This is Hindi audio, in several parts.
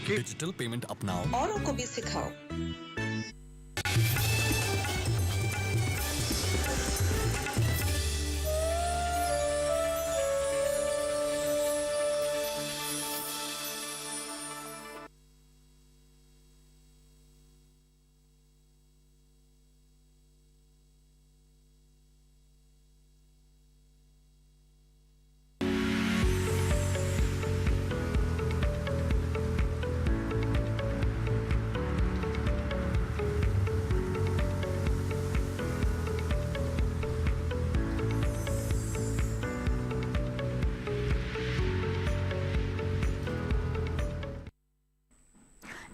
के डिजिटल पेमेंट अपनाओ, औरों को भी सिखाओ।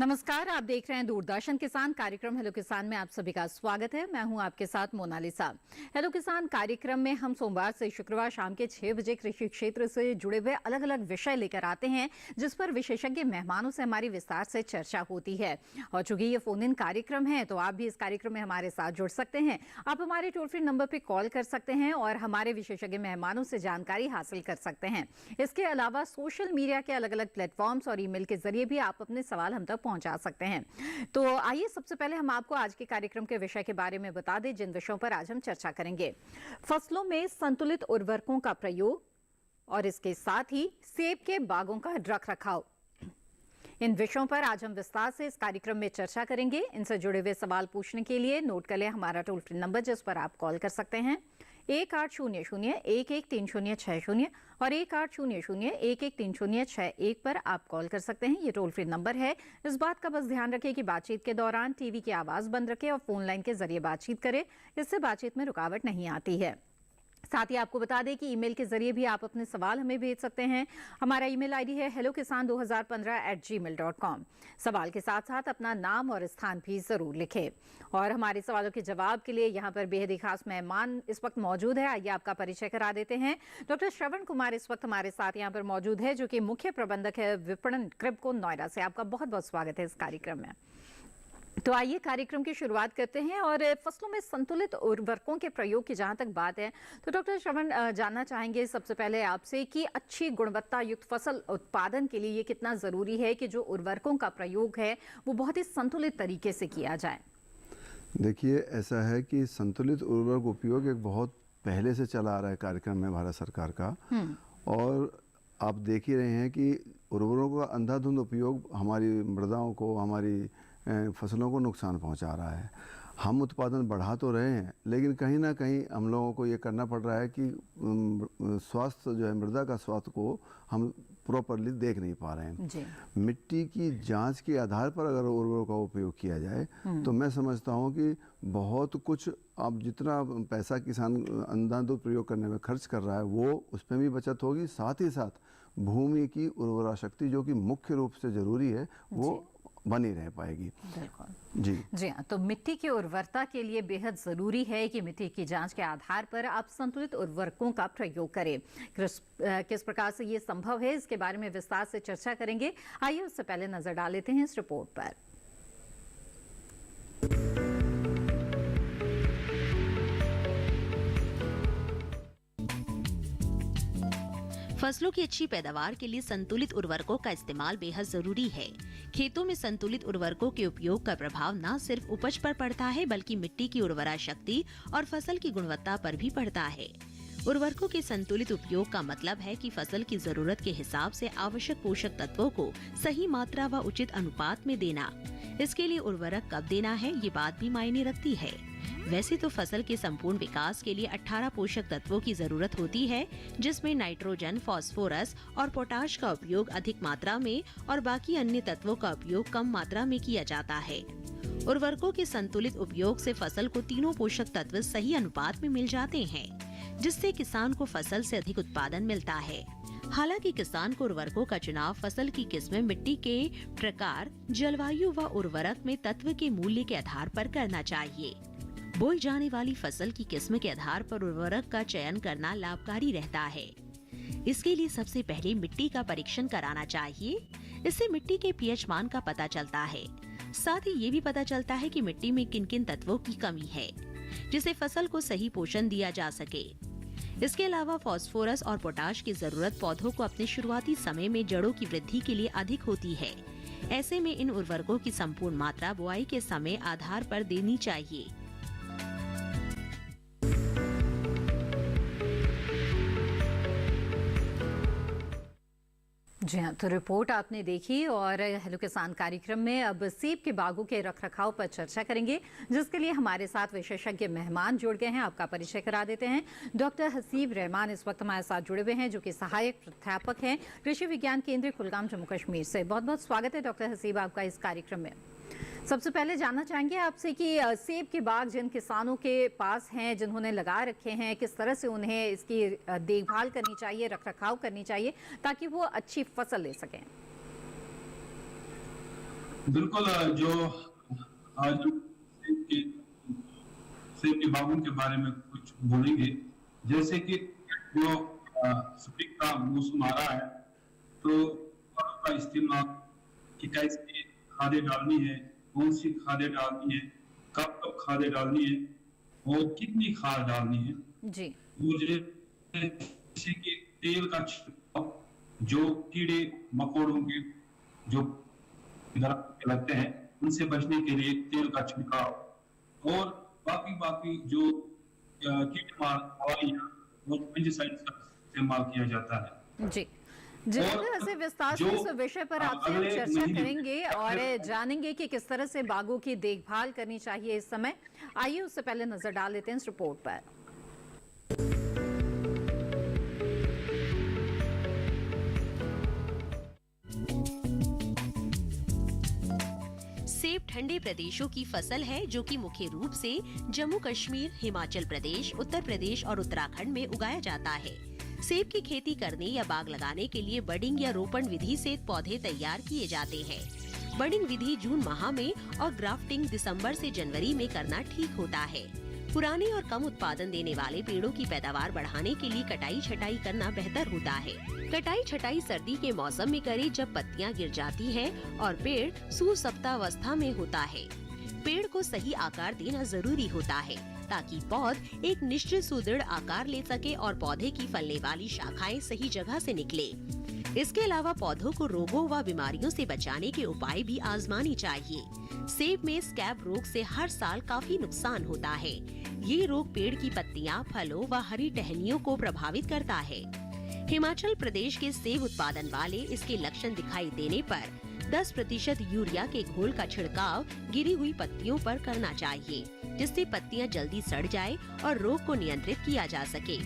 नमस्कार, आप देख रहे हैं दूरदर्शन किसान कार्यक्रम हेलो किसान में आप सभी का स्वागत है। मैं हूं आपके साथ मोनालिसा। हेलो किसान कार्यक्रम में हम सोमवार से शुक्रवार शाम के 6 बजे कृषि क्षेत्र से जुड़े हुए अलग अलग विषय लेकर आते हैं, जिस पर विशेषज्ञ मेहमानों से हमारी विस्तार से चर्चा होती है। और चूंकि ये फोन इन कार्यक्रम है तो आप भी इस कार्यक्रम में हमारे साथ जुड़ सकते हैं। आप हमारे टोल फ्री नंबर पर कॉल कर सकते हैं और हमारे विशेषज्ञ मेहमानों से जानकारी हासिल कर सकते हैं। इसके अलावा सोशल मीडिया के अलग अलग प्लेटफॉर्म्स और ईमेल के जरिए भी आप अपने सवाल हम तक पहुंचा सकते हैं। तो आइए सबसे पहले हम आपको आज के कार्यक्रम के विषय के बारे में बता दें, जिन विषयों पर आज हम चर्चा करेंगे। फसलों में संतुलित उर्वरकों का प्रयोग और इसके साथ ही सेब के बागों का रखरखाव, इन विषयों पर आज हम विस्तार से इस कार्यक्रम में चर्चा करेंगे। इनसे जुड़े हुए सवाल पूछने के लिए नोट कर लें हमारा टोल फ्री नंबर, जिस पर आप कॉल कर सकते हैं 1800-113060 और 1800-113061 पर आप कॉल कर सकते हैं। ये टोल फ्री नंबर है। इस बात का बस ध्यान रखें कि बातचीत के दौरान टीवी की आवाज बंद रखें और फोन लाइन के जरिए बातचीत करें, इससे बातचीत में रुकावट नहीं आती है। साथ ही आपको बता दें कि ईमेल के जरिए भी आप अपने सवाल हमें भेज सकते हैं। हमारा ईमेल आईडी है hellokisan2015@gmail.com। सवाल के साथ साथ अपना नाम और स्थान भी जरूर लिखें। और हमारे सवालों के जवाब के लिए यहाँ पर बेहद ही खास मेहमान इस वक्त मौजूद है। आइए आपका परिचय करा देते हैं। डॉक्टर श्रवण कुमार इस वक्त हमारे साथ यहाँ पर मौजूद है, जो कि मुख्य प्रबंधक है विपणन क्रिबको नोएडा से। आपका बहुत बहुत स्वागत है इस कार्यक्रम में। तो आइए कार्यक्रम की शुरुआत करते हैं। और फसलों में संतुलित उर्वरकों के प्रयोग की जहां तक बात है, तो डॉक्टर श्रवण जानना चाहेंगे सबसे पहले आपसे कि अच्छी गुणवत्ता युक्त फसल उत्पादन के लिए ये कितना जरूरी है कि जो उर्वरकों का प्रयोग है वो बहुत ही संतुलित तरीके से किया जाए। देखिए, ऐसा है कि संतुलित उर्वरक उपयोग एक बहुत पहले से चला आ रहा है कार्यक्रम में भारत सरकार का, और आप देख ही रहे हैं कि उर्वरकों का अंधाधुंध उपयोग हमारी मृदाओं को, हमारी फसलों को नुकसान पहुंचा रहा है। हम उत्पादन बढ़ा तो रहे हैं, लेकिन कहीं ना कहीं हम लोगों को ये करना पड़ रहा है कि स्वास्थ्य जो है, मृदा का स्वास्थ्य को हम प्रॉपरली देख नहीं पा रहे हैं जी। मिट्टी की जांच के आधार पर अगर उर्वरकों का उपयोग किया जाए तो मैं समझता हूँ कि बहुत कुछ, आप जितना पैसा किसान अंधाधुंध प्रयोग करने में खर्च कर रहा है वो उसमें भी बचत होगी। साथ ही साथ भूमि की उर्वरा शक्ति जो कि मुख्य रूप से जरूरी है वो बनी रह पाएगी। बिल्कुल जी जी हाँ। तो मिट्टी की उर्वरता के लिए बेहद जरूरी है कि मिट्टी की जांच के आधार पर आप संतुलित उर्वरकों का प्रयोग करें। किस प्रकार से ये संभव है, इसके बारे में विस्तार से चर्चा करेंगे। आइए उससे पहले नजर डाल लेते हैं इस रिपोर्ट पर। फसलों की अच्छी पैदावार के लिए संतुलित उर्वरकों का इस्तेमाल बेहद जरूरी है। खेतों में संतुलित उर्वरकों के उपयोग का प्रभाव न सिर्फ उपज पर पड़ता है, बल्कि मिट्टी की उर्वरा शक्ति और फसल की गुणवत्ता पर भी पड़ता है। उर्वरकों के संतुलित उपयोग का मतलब है कि फसल की जरूरत के हिसाब से आवश्यक पोषक तत्वों को सही मात्रा व उचित अनुपात में देना। इसके लिए उर्वरक कब देना है, ये बात भी मायने रखती है। वैसे तो फसल के संपूर्ण विकास के लिए 18 पोषक तत्वों की जरूरत होती है, जिसमें नाइट्रोजन, फास्फोरस और पोटाश का उपयोग अधिक मात्रा में और बाकी अन्य तत्वों का उपयोग कम मात्रा में किया जाता है। उर्वरकों के संतुलित उपयोग से फसल को तीनों पोषक तत्व सही अनुपात में मिल जाते हैं, जिससे किसान को फसल से अधिक उत्पादन मिलता है। हालांकि किसान को उर्वरकों का चुनाव फसल की किस्म, मिट्टी के प्रकार, जलवायु व उर्वरक में तत्व के मूल्य के आधार पर करना चाहिए। बोई जाने वाली फसल की किस्म के आधार पर उर्वरक का चयन करना लाभकारी रहता है। इसके लिए सबसे पहले मिट्टी का परीक्षण कराना चाहिए। इससे मिट्टी के पीएच मान का पता चलता है। साथ ही ये भी पता चलता है कि मिट्टी में किन किन तत्वों की कमी है, जिससे फसल को सही पोषण दिया जा सके। इसके अलावा फास्फोरस और पोटाश की जरूरत पौधों को अपने शुरुआती समय में जड़ों की वृद्धि के लिए अधिक होती है। ऐसे में इन उर्वरकों की संपूर्ण मात्रा बुआई के समय आधार पर देनी चाहिए। जी हाँ, तो रिपोर्ट आपने देखी और हेलो किसान कार्यक्रम में अब सेब के बागों के रखरखाव पर चर्चा करेंगे, जिसके लिए हमारे साथ विशेषज्ञ मेहमान जुड़ गए हैं। आपका परिचय करा देते हैं। डॉक्टर हसीब रहमान इस वक्त हमारे साथ जुड़े हुए हैं, जो कि सहायक प्राध्यापक हैं कृषि विज्ञान केंद्र कुलगाम जम्मू कश्मीर से। बहुत बहुत स्वागत है डॉक्टर हसीब आपका इस कार्यक्रम में। सबसे पहले जानना चाहेंगे आपसे कि सेब के बाग जिन किसानों के पास हैं, जिन्होंने लगा रखे हैं, किस तरह से उन्हें इसकी देखभाल करनी चाहिए, रखरखाव करनी चाहिए ताकि वो अच्छी फसल ले सकें। बिल्कुल, जो आज सेब के बागों के बारे में कुछ बोलेंगे। जैसे कि जो स्प्रिंग का मौसम आ रहा है, तो का इस्तेमाल कि कैसे खादें डालनी है, कौन सी खादें डालनी है, कब कब खादें डालनी है और कितनी खाद डालनी है जी। मुझे जैसे कि तेल का छिड़काव, जो कीड़े मकोड़ों के जो लगते हैं उनसे बचने के लिए तेल का छिड़काव, और बाकी जो कीटमार दवाइयां और पेस्टिसाइड्स का इस्तेमाल किया जाता है। जी, जिस तरह से विस्तार से इस विषय पर आपसे हम चर्चा करेंगे और जानेंगे कि किस तरह से बागों की देखभाल करनी चाहिए इस समय। आइए उससे पहले नजर डाल लेते हैं इस रिपोर्ट पर। सेब ठंडे प्रदेशों की फसल है, जो कि मुख्य रूप से जम्मू कश्मीर, हिमाचल प्रदेश, उत्तर प्रदेश और उत्तराखंड में उगाया जाता है। सेब की खेती करने या बाग लगाने के लिए बडिंग या रोपण विधि से पौधे तैयार किए जाते हैं। बडिंग विधि जून माह में और ग्राफ्टिंग दिसंबर से जनवरी में करना ठीक होता है। पुराने और कम उत्पादन देने वाले पेड़ों की पैदावार बढ़ाने के लिए कटाई छटाई करना बेहतर होता है। कटाई छटाई सर्दी के मौसम में करें, जब पत्तियां गिर जाती हैं और पेड़ सुसप्तावस्था में होता है। पेड़ को सही आकार देना जरूरी होता है, ताकि पौध एक निश्चित सुदृढ़ आकार ले सके और पौधे की फलने वाली शाखाएं सही जगह से निकले। इसके अलावा पौधों को रोगों व बीमारियों से बचाने के उपाय भी आजमानी चाहिए। सेब में स्कैब रोग से हर साल काफी नुकसान होता है। ये रोग पेड़ की पत्तियां, फलों व हरी टहनियों को प्रभावित करता है। हिमाचल प्रदेश के सेब उत्पादन वाले इसके लक्षण दिखाई देने पर 10% यूरिया के घोल का छिड़काव गिरी हुई पत्तियों पर करना चाहिए, जिससे पत्तियां जल्दी सड़ जाए और रोग को नियंत्रित किया जा सके।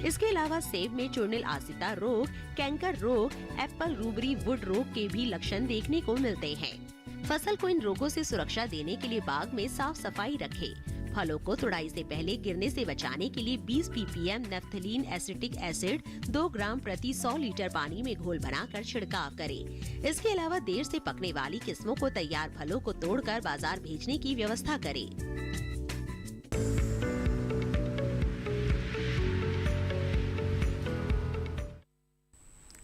इसके अलावा सेब में चूर्निल आसिता रोग, कैंकर रोग, एप्पल रूबरी वुड रोग के भी लक्षण देखने को मिलते हैं। फसल को इन रोगों से सुरक्षा देने के लिए बाग में साफ सफाई रखें। फलों को तुड़ाई से पहले गिरने से बचाने के लिए 20 ppm नेफ्थलीन एसिटिक एसिड 2 ग्राम प्रति 100 लीटर पानी में घोल बनाकर छिड़काव करें। इसके अलावा देर से पकने वाली किस्मों को तैयार फलों को तोड़कर बाजार भेजने की व्यवस्था करें।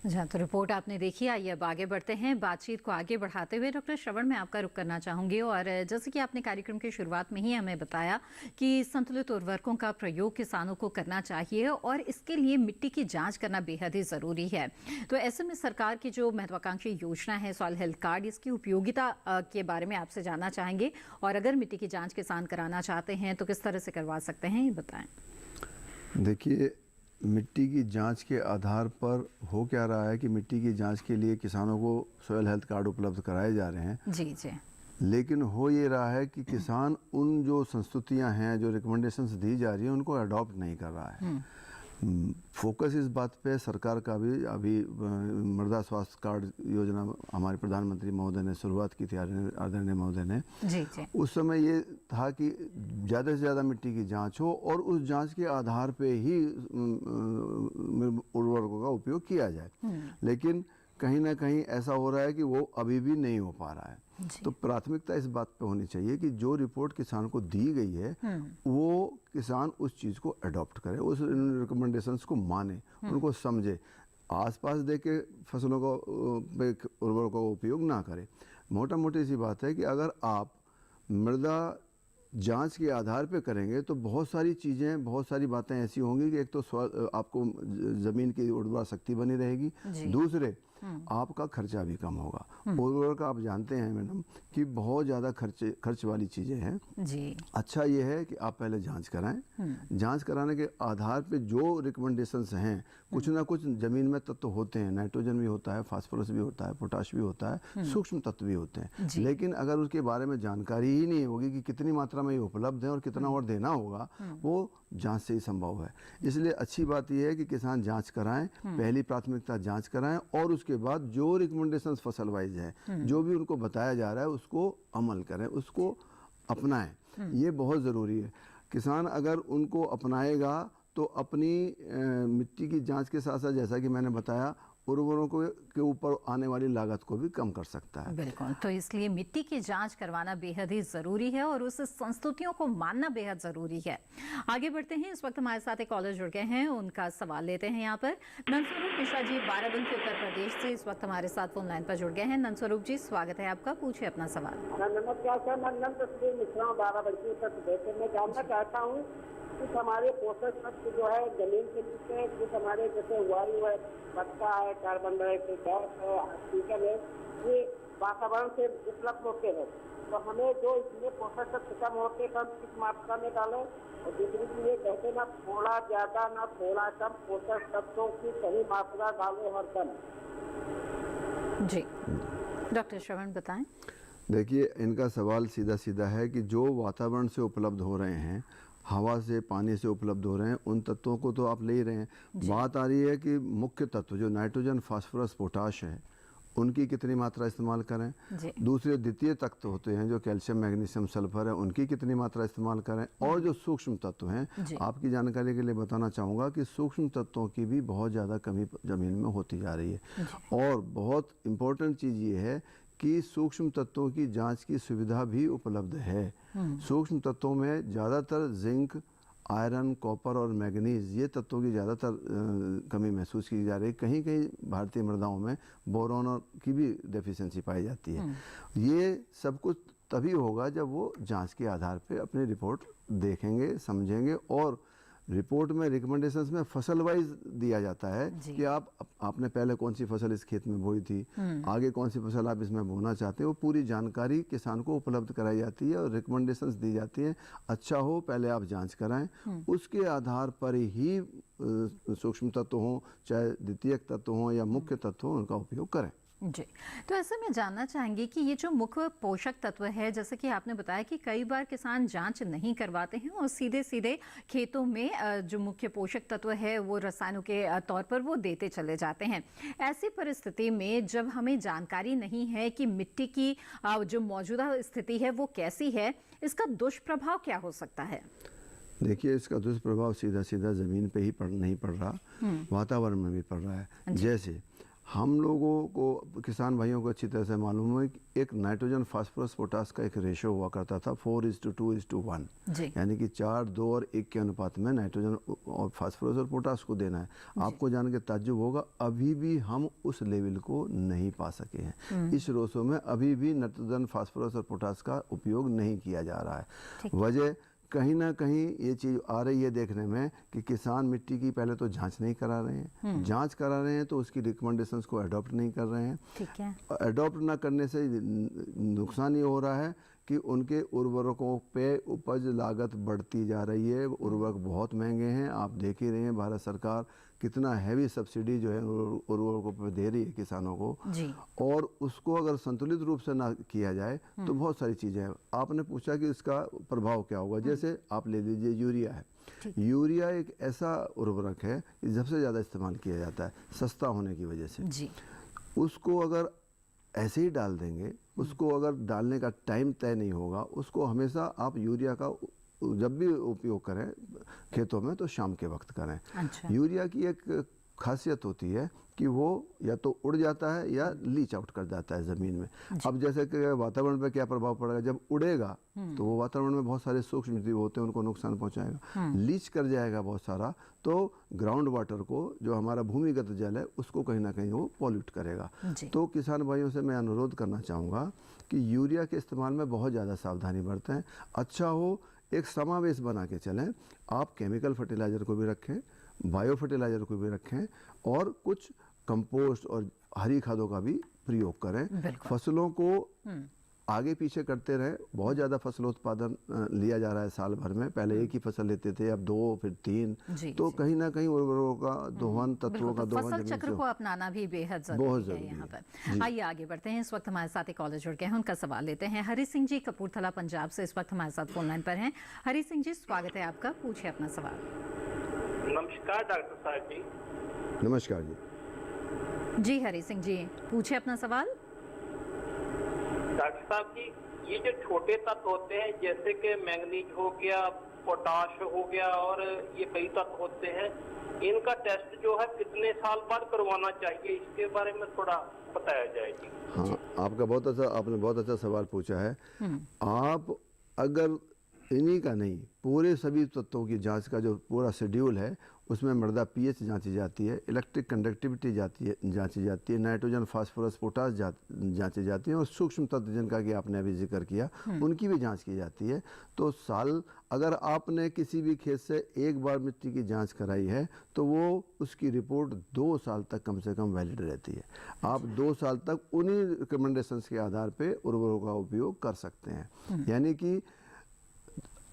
जहाँ तो रिपोर्ट आपने देखी। आइए अब आगे बढ़ते हैं। बातचीत को आगे बढ़ाते हुए डॉक्टर श्रवण, मैं आपका रुख करना चाहूंगी। और जैसे कि आपने कार्यक्रम की शुरुआत में ही हमें बताया कि संतुलित उर्वरकों का प्रयोग किसानों को करना चाहिए और इसके लिए मिट्टी की जांच करना बेहद ही ज़रूरी है। तो ऐसे में सरकार की जो महत्वाकांक्षी योजना है सॉइल हेल्थ कार्ड, इसकी उपयोगिता के बारे में आपसे जानना चाहेंगे। और अगर मिट्टी की जाँच किसान कराना चाहते हैं तो किस तरह से करवा सकते हैं, ये बताएँ। देखिए, मिट्टी की जांच के आधार पर हो क्या रहा है कि मिट्टी की जांच के लिए किसानों को सॉइल हेल्थ कार्ड उपलब्ध कराए जा रहे हैं। जी जी। लेकिन हो ये रहा है कि किसान उन जो संस्तुतियां हैं, जो रिकमेंडेशंस दी जा रही हैं, उनको अडॉप्ट नहीं कर रहा है। फोकस इस बात पे सरकार का भी अभी मृदा स्वास्थ्य कार्ड योजना हमारे प्रधानमंत्री महोदय ने शुरुआत की थी, आदरणीय महोदय ने। जी जी। उस समय ये था कि ज़्यादा से ज़्यादा मिट्टी की जांच हो और उस जांच के आधार पे ही उर्वरकों का उपयोग किया जाए। लेकिन कहीं ना कहीं ऐसा हो रहा है कि वो अभी भी नहीं हो पा रहा है। तो प्राथमिकता इस बात पे होनी चाहिए कि जो रिपोर्ट किसान को दी गई है वो किसान उस चीज़ को अडॉप्ट करे, उस रिकमेंडेशंस को माने, उनको समझे, आसपास देके फसलों को उर्वरकों का उपयोग ना करे। मोटा मोटी सी बात है कि अगर आप मृदा जांच के आधार पे करेंगे तो बहुत सारी चीज़ें, बहुत सारी बातें ऐसी होंगी कि एक तो आपको ज़मीन की उर्वरा शक्ति बनी रहेगी, दूसरे आपका खर्चा भी कम होगा। उर्वरक आप जानते हैं मैडम कि बहुत ज़्यादा खर्च वाली चीज़ें हैं जी। अच्छा ये है कि आप पहले जांच कराएं। जांच कराने के आधार पे जो रिकमेंडेशंस हैं, कुछ ना कुछ ज़मीन में तत्व होते हैं, नाइट्रोजन भी होता है, फास्फोरस भी होता है, पोटाश भी होता है, सूक्ष्म तत्व भी होते हैं। लेकिन अगर उसके बारे में जानकारी ही नहीं होगी कि कितनी मात्रा में ये उपलब्ध है और कितना और देना होगा, वो जांच से ही संभव है। इसलिए अच्छी बात यह है कि किसान जांच कराएं, पहली प्राथमिकता जांच कराएं और उसके बाद जो रिकमेंडेशंस फसल वाइज है, जो भी उनको बताया जा रहा है उसको अमल करें, उसको अपनाएं। ये बहुत ज़रूरी है। किसान अगर उनको अपनाएगा तो अपनी मिट्टी की जांच के साथ साथ, जैसा कि मैंने बताया, उर्वरकों के ऊपर आने वाली लागत को भी कम कर सकता है। बिल्कुल, तो इसलिए मिट्टी की जांच करवाना बेहद ही जरूरी है और उस संस्तुतियों को मानना बेहद जरूरी है। आगे बढ़ते हैं, इस वक्त हमारे साथ एक कॉलर जुड़ गए हैं, उनका सवाल लेते हैं। यहाँ पर नंदस्वरूप मिश्रा जी बाराबंकी उत्तर प्रदेश से इस वक्त हमारे साथ फोन लाइन पर जुड़ गए हैं। नंदस्वरूप जी, स्वागत है आपका, पूछिए अपना सवाल। नमस्कार सर, मैं नंदस्वरूप मिश्रा बाराबंकी उत्तर प्रदेश से। मैं जानना चाहता हूँ कुछ हमारे पोषक तत्व जो है जमीन के नीचे, कुछ हमारे जैसे वायु है, मक्का है, कार्बन डाइऑक्साइड, गैस है, ऑक्सीजन है, ये वातावरण से उपलब्ध होते हैं। तो हमें जो इसमें पोषक तत्व कम होते हैं, कम किस मात्रा में डालें? और दूसरी चीज ये कहते ना थोड़ा ज्यादा ना थोड़ा कम, पोषक तत्वों की सही मात्रा डालें हर दम। जी, डॉक्टर श्रवण बताएं। देखिए, इनका सवाल सीधा सीधा है कि जो वातावरण से उपलब्ध हो रहे हैं, हवा से, पानी से उपलब्ध हो रहे हैं, उन तत्वों को तो आप ले ही रहे हैं। बात आ रही है कि मुख्य तत्व जो नाइट्रोजन, फास्फोरस, पोटाश है, उनकी कितनी मात्रा इस्तेमाल करें। दूसरे द्वितीय तत्व होते हैं जो कैल्शियम, मैग्नीशियम, सल्फर है, उनकी कितनी मात्रा इस्तेमाल करें। और जो सूक्ष्म तत्व हैं, आपकी जानकारी के लिए बताना चाहूँगा कि सूक्ष्म तत्वों की भी बहुत ज़्यादा कमी ज़मीन में होती जा रही है। और बहुत इम्पोर्टेंट चीज़ ये है कि सूक्ष्म तत्वों की जांच की सुविधा भी उपलब्ध है। सूक्ष्म तत्वों में ज़्यादातर जिंक, आयरन, कॉपर और मैग्नीज, ये तत्वों की ज़्यादातर कमी महसूस की जा रही है। कहीं कहीं भारतीय मृदाओं में बोरोन की भी डेफिशिएंसी पाई जाती है। ये सब कुछ तभी होगा जब वो जांच के आधार पे अपनी रिपोर्ट देखेंगे, समझेंगे। और रिपोर्ट में, रिकमेंडेशंस में फसल वाइज दिया जाता है कि आपने पहले कौन सी फसल इस खेत में बोई थी, आगे कौन सी फसल आप इसमें बोना चाहते हैं, वो पूरी जानकारी किसान को उपलब्ध कराई जाती है और रिकमेंडेशंस दी जाती हैं। अच्छा हो, पहले आप जांच कराएं, उसके आधार पर ही सूक्ष्म तत्व हों, चाहे द्वितीयक तत्व हों या मुख्य तत्व हों, उनका उपयोग करें। जी, तो ऐसे में जानना चाहेंगे कि ये जो मुख्य पोषक तत्व है, जैसे कि आपने बताया कि कई बार किसान जांच नहीं करवाते हैं और सीधे सीधे खेतों में जो मुख्य पोषक तत्व है वो रसायनों के तौर पर वो देते चले जाते हैं। ऐसी परिस्थिति में जब हमें जानकारी नहीं है कि मिट्टी की जो मौजूदा स्थिति है वो कैसी है, इसका दुष्प्रभाव क्या हो सकता है? देखिए, इसका दुष्प्रभाव सीधा सीधा ज़मीन पे ही नहीं पड़ रहा, वातावरण में भी पड़ रहा है। जैसे हम लोगों को, किसान भाइयों को अच्छी तरह से मालूम है कि एक नाइट्रोजन, फास्फोरस, पोटास का एक रेशो हुआ करता था 4:2:1, यानी कि 4, 2 और 1 के अनुपात में नाइट्रोजन और फास्फोरस और पोटास को देना है। आपको जान के ताज्जुब होगा, अभी भी हम उस लेवल को नहीं पा सके हैं। इस रेशो में अभी भी नाइट्रोजन, फास्फोरस और पोटास का उपयोग नहीं किया जा रहा है। वजह कहीं ना कहीं ये चीज़ आ रही है देखने में कि किसान मिट्टी की पहले तो जांच नहीं करा रहे हैं, जांच करा रहे हैं तो उसकी रिकमेंडेशंस को अडॉप्ट नहीं कर रहे हैं। ठीक है। अडॉप्ट ना करने से नुकसान ये हो रहा है कि उनके उर्वरकों पे उपज लागत बढ़ती जा रही है। उर्वरक बहुत महंगे हैं, आप देख ही रहे हैं भारत सरकार कितना हैवी सब्सिडी जो है उर्वरकों पर दे रही है किसानों को। और उसको अगर संतुलित रूप से ना किया जाए तो बहुत सारी चीज़ें हैं। आपने पूछा कि इसका प्रभाव क्या होगा, जैसे आप ले लीजिए यूरिया है। यूरिया एक ऐसा उर्वरक है कि सबसे ज़्यादा इस्तेमाल किया जाता है सस्ता होने की वजह से। उसको अगर ऐसे ही डाल देंगे, उसको अगर डालने का टाइम तय नहीं होगा, उसको हमेशा आप यूरिया का जब भी उपयोग करें खेतों में तो शाम के वक्त करें। यूरिया की एक खासियत होती है कि वो या तो उड़ जाता है या लीच आउट कर जाता है ज़मीन में। अब जैसे कि वातावरण पे क्या प्रभाव पड़ेगा, जब उड़ेगा तो वो वातावरण में बहुत सारे सूक्ष्म जीव होते हैं, उनको नुकसान पहुंचाएगा। लीच कर जाएगा बहुत सारा, तो ग्राउंड वाटर को, जो हमारा भूमिगत जल है, उसको कहीं ना कहीं वो पॉल्यूट करेगा। तो किसान भाइयों से मैं अनुरोध करना चाहूँगा कि यूरिया के इस्तेमाल में बहुत ज़्यादा सावधानी बरतें। अच्छा हो, एक समावेश बना के चलें। आप केमिकल फर्टिलाइज़र को भी रखें, बायो फर्टिलाइज़र को भी रखें और कुछ कंपोस्ट और हरी खादों का भी प्रयोग करें। बिल्कुल। फसलों को आगे पीछे करते रहे। बहुत ज़्यादा फसल उत्पादन लिया जा रहा है साल भर में। पहले एक ही फसल लेते थे, अब 2 फिर 3। तो कहीं ना कहीं उर्वरकों का दोहन, तत्वों का दोहन फसल चक्र को अपनाना भी बेहद बहुत जरूरी है यहाँ पर। आइए आगे बढ़ते हैं। इस वक्त हमारे साथ एक कॉलर जुड़ गए हैं, उनका सवाल लेते हैं। हरी सिंह जी कपूरथला पंजाब से इस वक्त हमारे साथ फोन लाइन पर हैं। हरी सिंह जी, स्वागत है आपका, पूछिए अपना सवाल। नमस्कार डॉक्टर साहब जी। नमस्कार जी। जी हरी सिंह जी, पूछिए अपना सवाल। डॉक्टर साहब जी, ये जो छोटे तत्व होते हैं जैसे कि मैंगनीज हो गया, पोटाश हो गया और ये कई तत्व होते हैं, इनका टेस्ट जो है कितने साल बाद करवाना चाहिए, इसके बारे में थोड़ा बताया जाए जी। हाँ, आपने बहुत अच्छा सवाल पूछा है। आप अगर इन्हीं का नहीं, पूरे सभी तत्वों की जांच का जो पूरा शेड्यूल है, उसमें मृदा पीएच जांची जाती है, इलेक्ट्रिक कंडक्टिविटी जांची जाती है, नाइट्रोजन, फास्फोरस, पोटास जांची जाती है, और सूक्ष्म तत्व जिनका कि आपने अभी जिक्र किया उनकी भी जांच की जाती है। तो साल अगर आपने किसी भी खेत से एक बार मिट्टी की जांच कराई है तो वो उसकी रिपोर्ट 2 साल तक कम से कम वैलिड रहती है। आप 2 साल तक उन्हीं रिकमेंडेशंस के आधार पे उर्वरकों का उपयोग कर सकते हैं। यानी कि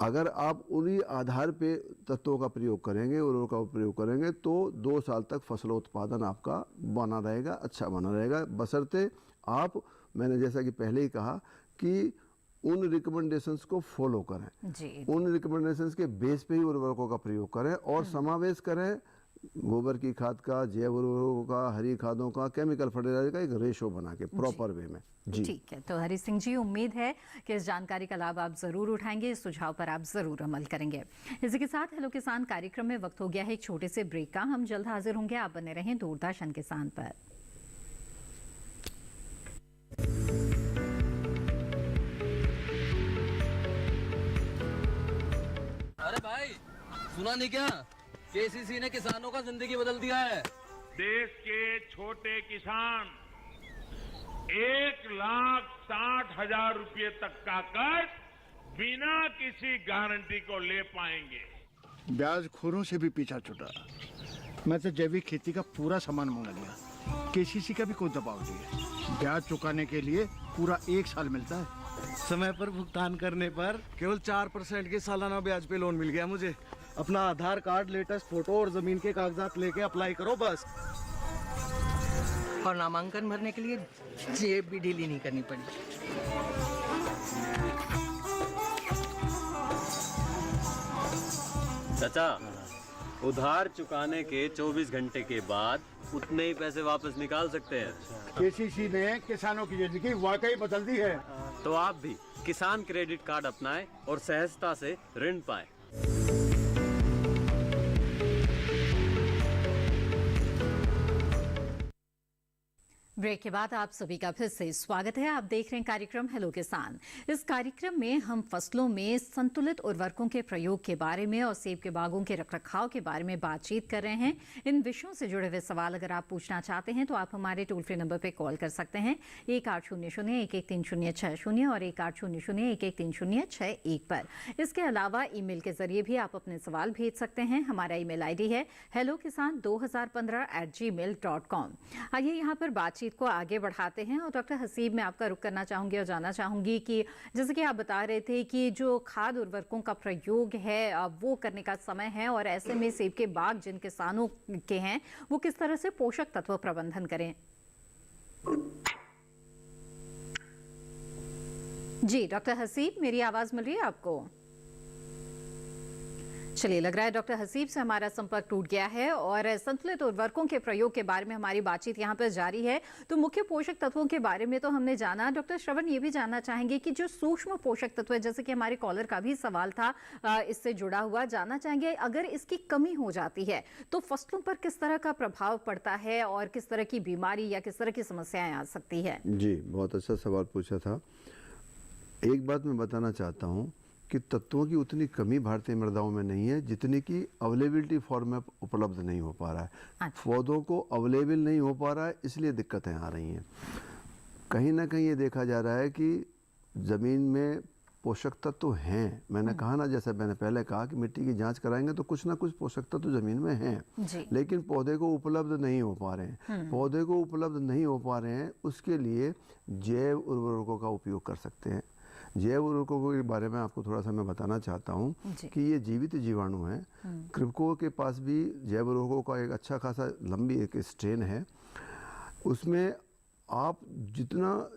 अगर आप उन्हीं आधार पे तत्वों का प्रयोग करेंगे, उर्वरकों का प्रयोग करेंगे, तो 2 साल तक फसलों उत्पादन आपका बना रहेगा, अच्छा बना रहेगा, बशर्ते आप, मैंने जैसा कि पहले ही कहा कि उन रिकमेंडेशंस को फॉलो करें जी। उन रिकमेंडेशंस के बेस पे ही उर्वरकों का प्रयोग करें और समावेश करें गोबर की खाद का, जैव उर्वरकों का, हरी खादों का, केमिकल फर्टिलाइजर का एक रेशो बना के प्रॉपर वे में। जी ठीक है। तो हरी सिंह जी, उम्मीद है कि इस जानकारी का लाभ आप जरूर उठाएंगे, इस सुझाव पर आप जरूर अमल करेंगे। इसी के साथ हेलो किसान कार्यक्रम में वक्त हो गया है एक छोटे से ब्रेक का। हम जल्द हाजिर होंगे, आप बने रहें दूरदर्शन किसान पर। अरे भाई, सुना नहीं क्या? केसीसी ने किसानों का जिंदगी बदल दिया है। देश के छोटे किसान 1,60,000 रुपए तक का कर्ज बिना किसी गारंटी को ले पाएंगे। ब्याज खोरों से भी पीछा छुटा। मैं तो जैविक खेती का पूरा सामान मंगा लिया। केसीसी का भी कोई दबाव नहीं है। ब्याज चुकाने के लिए पूरा 1 साल मिलता है। समय पर भुगतान करने पर केवल 4% के सालाना ब्याज पे लोन मिल गया मुझे। अपना आधार कार्ड, लेटेस्ट फोटो और जमीन के कागजात लेके अप्लाई करो बस। और नामांकन भरने के लिए जेब भी ढीली नहीं करनी पड़ी। चाचा, उधार चुकाने के 24 घंटे के बाद उतने ही पैसे वापस निकाल सकते हैं। केसीसी ने किसानों की जिंदगी वाकई बदल दी है। तो आप भी किसान क्रेडिट कार्ड अपनाएं और सहजता से ऋण पाएं। ब्रेक के बाद आप सभी का फिर से स्वागत है। आप देख रहे हैं कार्यक्रम हेलो किसान। इस कार्यक्रम में हम फसलों में संतुलित उर्वरकों के प्रयोग के बारे में और सेब के बागों के रखरखाव के बारे में बातचीत कर रहे हैं। इन विषयों से जुड़े हुए सवाल अगर आप पूछना चाहते हैं तो आप हमारे टोल फ्री नंबर पर कॉल कर सकते हैं 1800-113060 और 1800-113061 पर। इसके अलावा ईमेल के जरिए भी आप अपने सवाल भेज सकते हैं। हमारा ईमेल आईडी है hellokisan2015@gmail.com। आइए यहाँ पर बातचीत को आगे बढ़ाते हैं और डॉक्टर हसीब, मैं आपका रुख करना चाहूंगी और जानना चाहूंगी कि जैसे कि आप बता रहे थे कि जो खाद उर्वरकों का प्रयोग है वो करने का समय है, और ऐसे में सेब के बाग जिन किसानों के हैं वो किस तरह से पोषक तत्व प्रबंधन करें। जी डॉक्टर हसीब, मेरी आवाज मिल रही है आपको? चलिए, लग रहा है डॉक्टर हसीब से हमारा संपर्क टूट गया है और संतुलित उर्वरकों के प्रयोग के बारे में हमारी बातचीत यहाँ पर जारी है। तो मुख्य पोषक तत्वों के बारे में तो हमने जाना। डॉक्टर श्रवण, ये भी जानना चाहेंगे कि जो सूक्ष्म पोषक तत्व है, जैसे कि हमारे कॉलर का भी सवाल था इससे जुड़ा हुआ, जानना चाहेंगे अगर इसकी कमी हो जाती है तो फसलों पर किस तरह का प्रभाव पड़ता है और किस तरह की बीमारी या किस तरह की समस्याएं आ सकती है। जी, बहुत अच्छा सवाल पूछा था। एक बात मैं बताना चाहता हूँ कि तत्वों की उतनी कमी भारतीय मृदाओं में नहीं है जितनी की अवेलेबिलिटी फॉर्म में उपलब्ध नहीं हो पा रहा है। पौधों को अवेलेबल नहीं हो पा रहा है, इसलिए दिक्कतें आ रही हैं। कहीं ना कहीं ये देखा जा रहा है कि ज़मीन में पोषक तत्व तो हैं। मैंने कहा ना, जैसे मैंने पहले कहा कि मिट्टी की जांच कराएंगे तो कुछ ना कुछ पोषक तत्व तो ज़मीन में हैं, लेकिन पौधे को उपलब्ध नहीं हो पा रहे हैं। पौधे को उपलब्ध नहीं हो पा रहे हैं, उसके लिए जैव उर्वरकों का उपयोग कर सकते हैं। जैव उर्वरकों के बारे में आपको थोड़ा सा मैं बताना चाहता हूँ कि ये जीवित जीवाणु हैं। कृभको के पास भी जैव उर्वरकों का एक अच्छा खासा लंबी एक स्ट्रेन है। उसमें आप जितना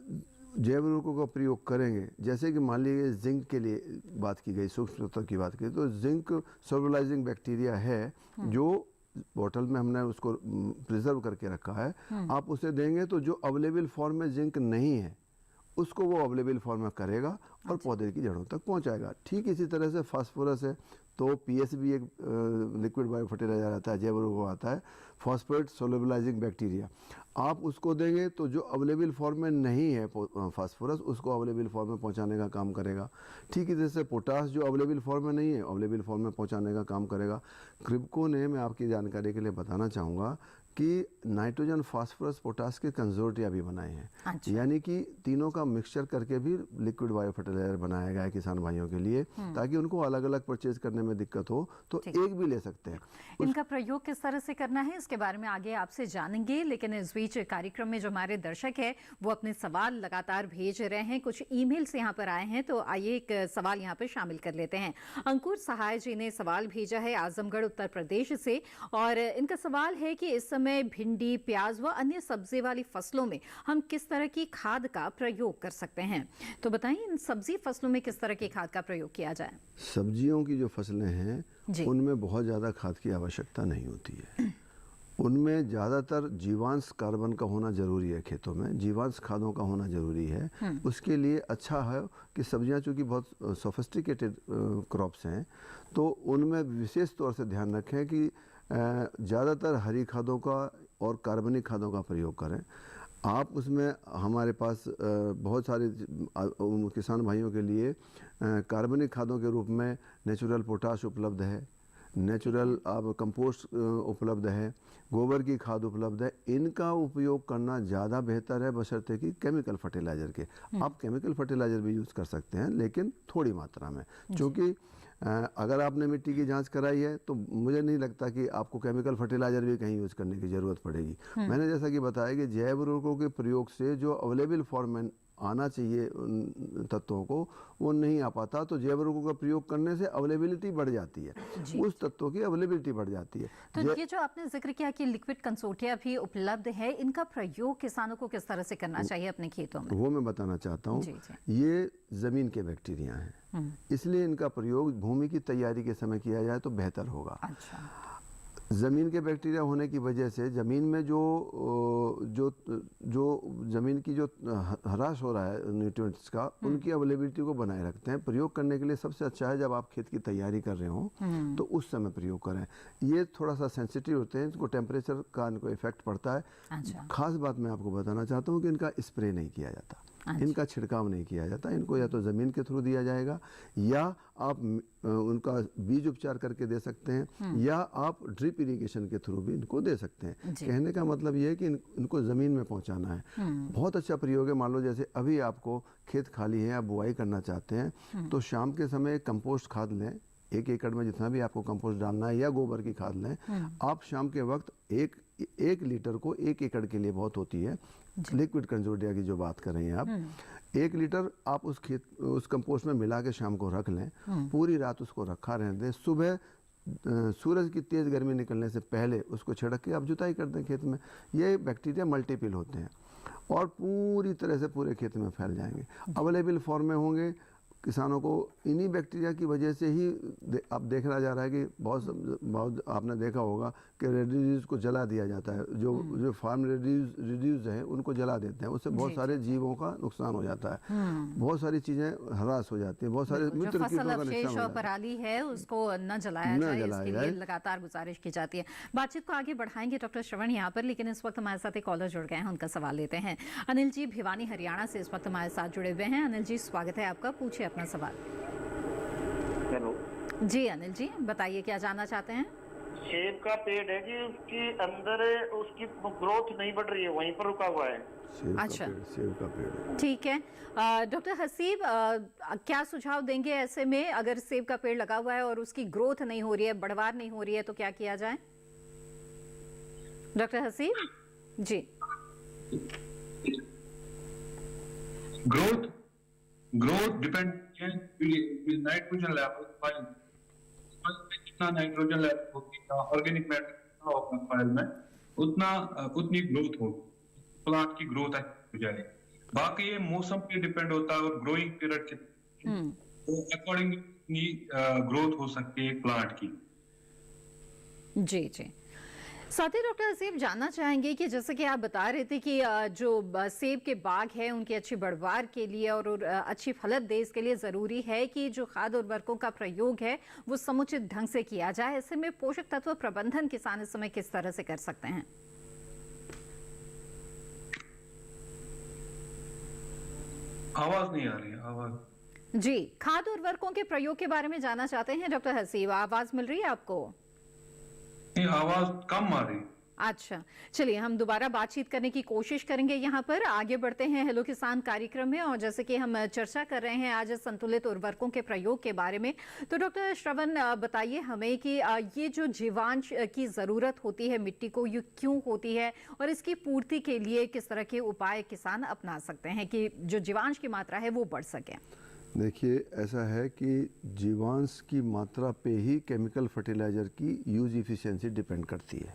जैव उर्वरकों का प्रयोग करेंगे, जैसे कि मान लीजिए जिंक के लिए बात की गई, सूक्ष्म तत्व की बात की, तो जिंक सोल्युबलाइजिंग बैक्टीरिया है जो बोतल में हमने उसको प्रिजर्व करके रखा है। आप उसे देंगे तो जो अवेलेबल फॉर्म में जिंक नहीं है उसको वो अवेलेबल फॉर्म में करेगा और पौधे की जड़ों तक पहुंचाएगा। ठीक इसी तरह से फास्फोरस है, तो पीएस भी एक लिक्विड बायो फर्टिलाइजर आता है, जैव उर्वरक आता है, फॉस्फेट सोल्युबलाइजिंग बैक्टीरिया। आप उसको देंगे तो जो अवेलेबल फॉर्म में नहीं है फास्फोरस, उसको अवेलेबल फॉर्म में पहुंचाने का काम करेगा। ठीक इसी से पोटास जो अवेलेबल फॉर्म में नहीं है, अवेलेबल फॉर्म में पहुंचाने का काम करेगा। कृभको ने, मैं आपकी जानकारी के लिए बताना चाहूँगा कि नाइट्रोजन, फास्फोरस, पोटास के कंजोर्टिया भी बनाए हैं। यानी कि तीनों का मिक्सचर करके भी लिक्विड बायो फर्टिलाइजर बनाया गया है किसान भाइयों के लिए, ताकि उनको अलग अलग परचेज करने में दिक्कत हो तो एक भी ले सकते हैं। इनका प्रयोग किस तरह से करना है इसके बारे में आगे आपसे जानेंगे, लेकिन इस बीच कार्यक्रम में जो हमारे दर्शक है वो अपने सवाल लगातार भेज रहे हैं। कुछ ईमेल्स यहाँ पर आए हैं, तो आइए एक सवाल यहाँ पर शामिल कर लेते हैं। अंकुर सहाय जी ने सवाल भेजा है आजमगढ़ उत्तर प्रदेश से, और इनका सवाल है कि इस समय भिंडी, प्याज व अन्य सब्जी वाली फसलों में हम किस तरह की खाद का प्रयोग कर सकते हैं। तो बताइए, इन सब्जी फसलों में किस तरह की खाद का प्रयोग किया जाए। सब्जियों की जो फसलें हैं उनमें बहुत ज़्यादा खाद की आवश्यकता नहीं होती है। उनमें ज़्यादातर जीवांश कार्बन का होना ज़रूरी है, खेतों में जीवांश खादों का होना ज़रूरी है। उसके लिए अच्छा है कि सब्जियां चूँकि बहुत सोफिस्टिकेटेड क्रॉप्स हैं, तो उनमें विशेष तौर से ध्यान रखें कि ज़्यादातर हरी खादों का और कार्बनिक खादों का प्रयोग करें। आप उसमें, हमारे पास बहुत सारे किसान भाइयों के लिए कार्बनिक खादों के रूप में नेचुरल पोटाश उपलब्ध है, नेचुरल आप कंपोस्ट उपलब्ध है, गोबर की खाद उपलब्ध है। इनका उपयोग करना ज़्यादा बेहतर है, बशर्ते कि केमिकल फर्टिलाइज़र के। आप केमिकल फर्टिलाइज़र भी यूज़ कर सकते हैं, लेकिन थोड़ी मात्रा में, क्योंकि अगर आपने मिट्टी की जांच कराई है तो मुझे नहीं लगता कि आपको केमिकल फर्टिलाइज़र भी कहीं यूज़ करने की ज़रूरत पड़ेगी। मैंने जैसा कि बताया कि जैव उर्वरकों के प्रयोग से जो अवेलेबल फॉर्म में आना चाहिए उन तत्वों को, वो नहीं आ पाता, तो जैव उर्वरकों का प्रयोग करने से अवेलेबिलिटी बढ़ जाती है, उस तत्वों की अवेलेबिलिटी बढ़ जाती है। तो ये जो आपने जिक्र किया कि लिक्विड कंसोर्टिया भी उपलब्ध है, इनका प्रयोग किसानों को किस तरह से करना चाहिए अपने खेतों में, वो मैं बताना चाहता हूँ। ये ज़मीन के बैक्टीरिया हैं, इसलिए इनका प्रयोग भूमि की तैयारी के समय किया जाए तो बेहतर होगा। ज़मीन के बैक्टीरिया होने की वजह से ज़मीन में जो ज़मीन की जो ह्रास हो रहा है न्यूट्रिएंट्स का, उनकी अवेलेबिलिटी को बनाए रखते हैं। प्रयोग करने के लिए सबसे अच्छा है जब आप खेत की तैयारी कर रहे हो तो उस समय प्रयोग करें। ये थोड़ा सा सेंसिटिव होते हैं, इनको टेम्परेचर का इनको इफेक्ट पड़ता है। खास बात मैं आपको बताना चाहता हूँ कि इनका स्प्रे नहीं किया जाता, इनका छिड़काव नहीं किया जाता। इनको या तो ज़मीन के थ्रू दिया जाएगा, या आप उनका बीज उपचार करके दे सकते हैं, या आप ड्रिप इरिगेशन के थ्रू भी इनको दे सकते हैं। कहने का मतलब ये है कि इनको ज़मीन में पहुंचाना है। बहुत अच्छा प्रयोग है। मान लो जैसे अभी आपको खेत खाली है, आप बुआई करना चाहते हैं, तो शाम के समय कंपोस्ट खाद लें। 1 एकड़ में जितना भी आपको कंपोस्ट डालना है, या गोबर की खाद लें, आप शाम के वक्त 1 लीटर को 1 एकड़ के लिए बहुत होती है। लिक्विड कंजोर्टिया की जो बात कर रही हैं आप, 1 लीटर आप उस कंपोस्ट में मिला के शाम को रख लें, पूरी रात उसको रखा रहने दें। सुबह सूरज की तेज़ गर्मी निकलने से पहले उसको छिड़क के आप जुताई कर दें खेत में। ये बैक्टीरिया मल्टीपल होते हैं और पूरी तरह से पूरे खेत में फैल जाएंगे। अवेलेबल फॉर्म में होंगे। किसानों को इन्हीं बैक्टीरिया की वजह से ही अब देखा जा रहा है कि बहुत आपने देखा होगा कि रेड्यूज को जला दिया जाता है। जो फार्म रेड्यूज हैं उनको जला देते हैं, उससे बहुत सारे जीवों का नुकसान हो जाता है, बहुत सारी चीज़ें हरास हो जाती हैं, बहुत सारे मित्र कीटों का नुकसान हो पराली है उसको न जलाया जाए, इसके लिए लगातार गुजारिश की जाती है। बातचीत को आगे बढ़ाएंगे डॉक्टर श्रवण यहाँ पर, लेकिन इस वक्त हमारे साथ एक कॉलर जुड़ गए हैं, उनका सवाल लेते हैं। अनिल जी भिवानी हरियाणा से इस वक्त हमारे साथ जुड़े हुए हैं। अनिल जी स्वागत है आपका, पूछिए अपना सवाल। हेलो जी अनिल जी, बताइए क्या जानना चाहते हैं। सेब का पेड़ है जी, उसके अंदर उसकी ग्रोथ नहीं बढ़ रही है, वहीं पर रुका हुआ है। अच्छा, सेब का पेड़। ठीक है। डॉक्टर हसीब, क्या सुझाव देंगे ऐसे में अगर सेब का पेड़ लगा हुआ है और उसकी ग्रोथ नहीं हो रही है, बढ़वार नहीं हो रही है, तो क्या किया जाए? डॉक्टर हसीब जी। ग्रोथ डिपेंड है नाइट्रोजन लेवल, जितना नाइट्रोजन लेवल होगी या ऑर्गेनिक मैटर होगा फाइल में, उतनी ग्रोथ हो, प्लांट की ग्रोथ हो जाए। बाकी ये मौसम पे डिपेंड होता है और ग्रोइंग पीरियड के अकॉर्डिंगली ग्रोथ हो सकती है प्लांट की। जी जी। साथ ही डॉक्टर हसीब जानना चाहेंगे कि जैसे कि आप बता रहे थे कि जो सेब के बाग है उनकी अच्छी बढ़वार के लिए और अच्छी फलत दे, इसके लिए ज़रूरी है कि जो खाद उर्वरकों का प्रयोग है वो समुचित ढंग से किया जाए। ऐसे में पोषक तत्व प्रबंधन किसान इस समय किस तरह से कर सकते हैं? आवाज नहीं आ रही है, आवाज। जी, खाद उर्वरकों के प्रयोग के बारे में जानना चाहते हैं डॉक्टर हसीब। आवाज मिल रही है आपको? आवाज कम आ रही। अच्छा, चलिए हम दोबारा बातचीत करने की कोशिश करेंगे। यहाँ पर आगे बढ़ते हैं हेलो किसान कार्यक्रम में, और जैसे कि हम चर्चा कर रहे हैं आज संतुलित उर्वरकों के प्रयोग के बारे में, तो डॉक्टर श्रवण बताइए हमें कि ये जो जीवांश की ज़रूरत होती है मिट्टी को, ये क्यों होती है और इसकी पूर्ति के लिए किस तरह के उपाय किसान अपना सकते हैं कि जो जीवांश की मात्रा है वो बढ़ सके? देखिए, ऐसा है कि जीवांश की मात्रा पे ही केमिकल फर्टिलाइज़र की यूज इफ़िशियंसी डिपेंड करती है।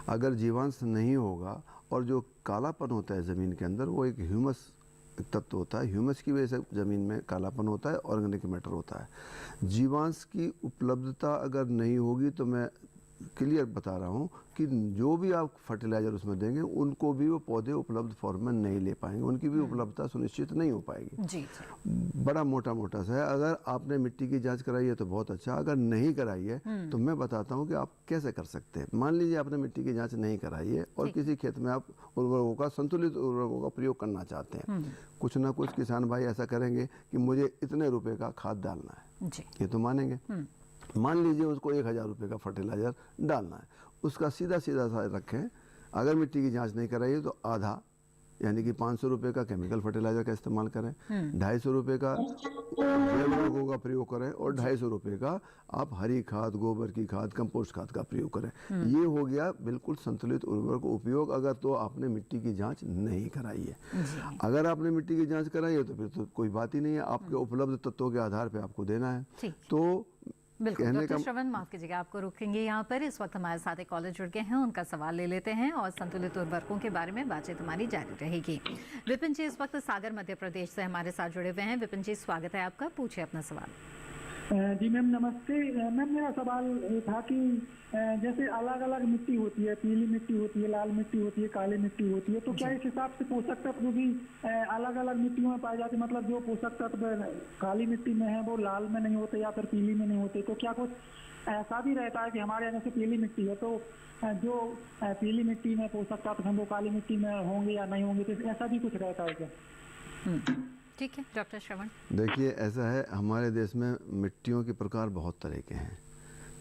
अगर जीवांश नहीं होगा और जो कालापन होता है ज़मीन के अंदर, वो एक ह्यूमस तत्व होता है, ह्यूमस की वजह से ज़मीन में कालापन होता है, ऑर्गेनिक मैटर होता है। जीवांश की उपलब्धता अगर नहीं होगी तो मैं क्लियर बता रहा हूँ कि जो भी आप फर्टिलाइज़र उसमें देंगे उनको भी वो पौधे उपलब्ध फॉर्म में नहीं ले पाएंगे, उनकी भी उपलब्धता सुनिश्चित नहीं हो पाएगी। जी। बड़ा मोटा मोटा सा है। अगर आपने मिट्टी की जांच कराई है तो बहुत अच्छा, अगर नहीं कराई है तो मैं बताता हूँ कि आप कैसे कर सकते हैं। मान लीजिए आपने मिट्टी की जांच नहीं कराई है और किसी खेत में आप उर्वरकों का, संतुलित उर्वरकों का प्रयोग करना चाहते हैं। कुछ ना कुछ किसान भाई ऐसा करेंगे कि मुझे इतने रुपए का खाद डालना है, ये तो मानेंगे। मान लीजिए उसको 1000 रुपये का फर्टिलाइज़र डालना है, उसका सीधा सीधा सा रखें। अगर मिट्टी की जांच नहीं कराई है तो आधा, यानी कि 500 रुपये का केमिकल फर्टिलाइज़र का इस्तेमाल करें, 250 रुपये का जैव उर्वरकों का प्रयोग करें और 250 रुपये का आप हरी खाद, गोबर की खाद, कंपोस्ट खाद का प्रयोग करें। ये हो गया बिल्कुल संतुलित उर्वरक उपयोग, अगर तो आपने मिट्टी की जांच नहीं कराई है। अगर आपने मिट्टी की जांच कराई है तो फिर तो कोई बात ही नहीं है, आपके उपलब्ध तत्वों के आधार पर आपको देना है। तो बिल्कुल डॉक्टर श्रवण, माफ कीजिएगा, आपको रोकेंगे यहाँ पर। इस वक्त हमारे साथ एक कॉलर जुड़ गए हैं, उनका सवाल ले लेते हैं और संतुलित उर्वरकों के बारे में बातचीत हमारी जारी रहेगी। विपिन जी इस वक्त सागर मध्य प्रदेश से हमारे साथ जुड़े हुए हैं। विपिन जी स्वागत है आपका, पूछिए अपना सवाल। जी मैम नमस्ते। मैम मेरा सवाल ये था कि जैसे अलग अलग मिट्टी होती है, पीली मिट्टी होती है, लाल मिट्टी होती है, काली मिट्टी होती है, तो क्या इस हिसाब से पोषक तत्व भी अलग अलग मिट्टियों में पाए जाते हैं? मतलब जो पोषक तत्व काली मिट्टी में है वो लाल में नहीं होते या फिर पीली में नहीं होते, तो क्या कुछ ऐसा भी रहता है कि हमारे यहाँ से पीली मिट्टी है तो जो पीली मिट्टी में पोषक तत्व हैं वो काली मिट्टी में होंगे या नहीं होंगे, तो ऐसा भी कुछ रहता है क्या? ठीक है डॉक्टर श्रवण। देखिए, ऐसा है, हमारे देश में मिट्टियों के प्रकार बहुत तरह के हैं।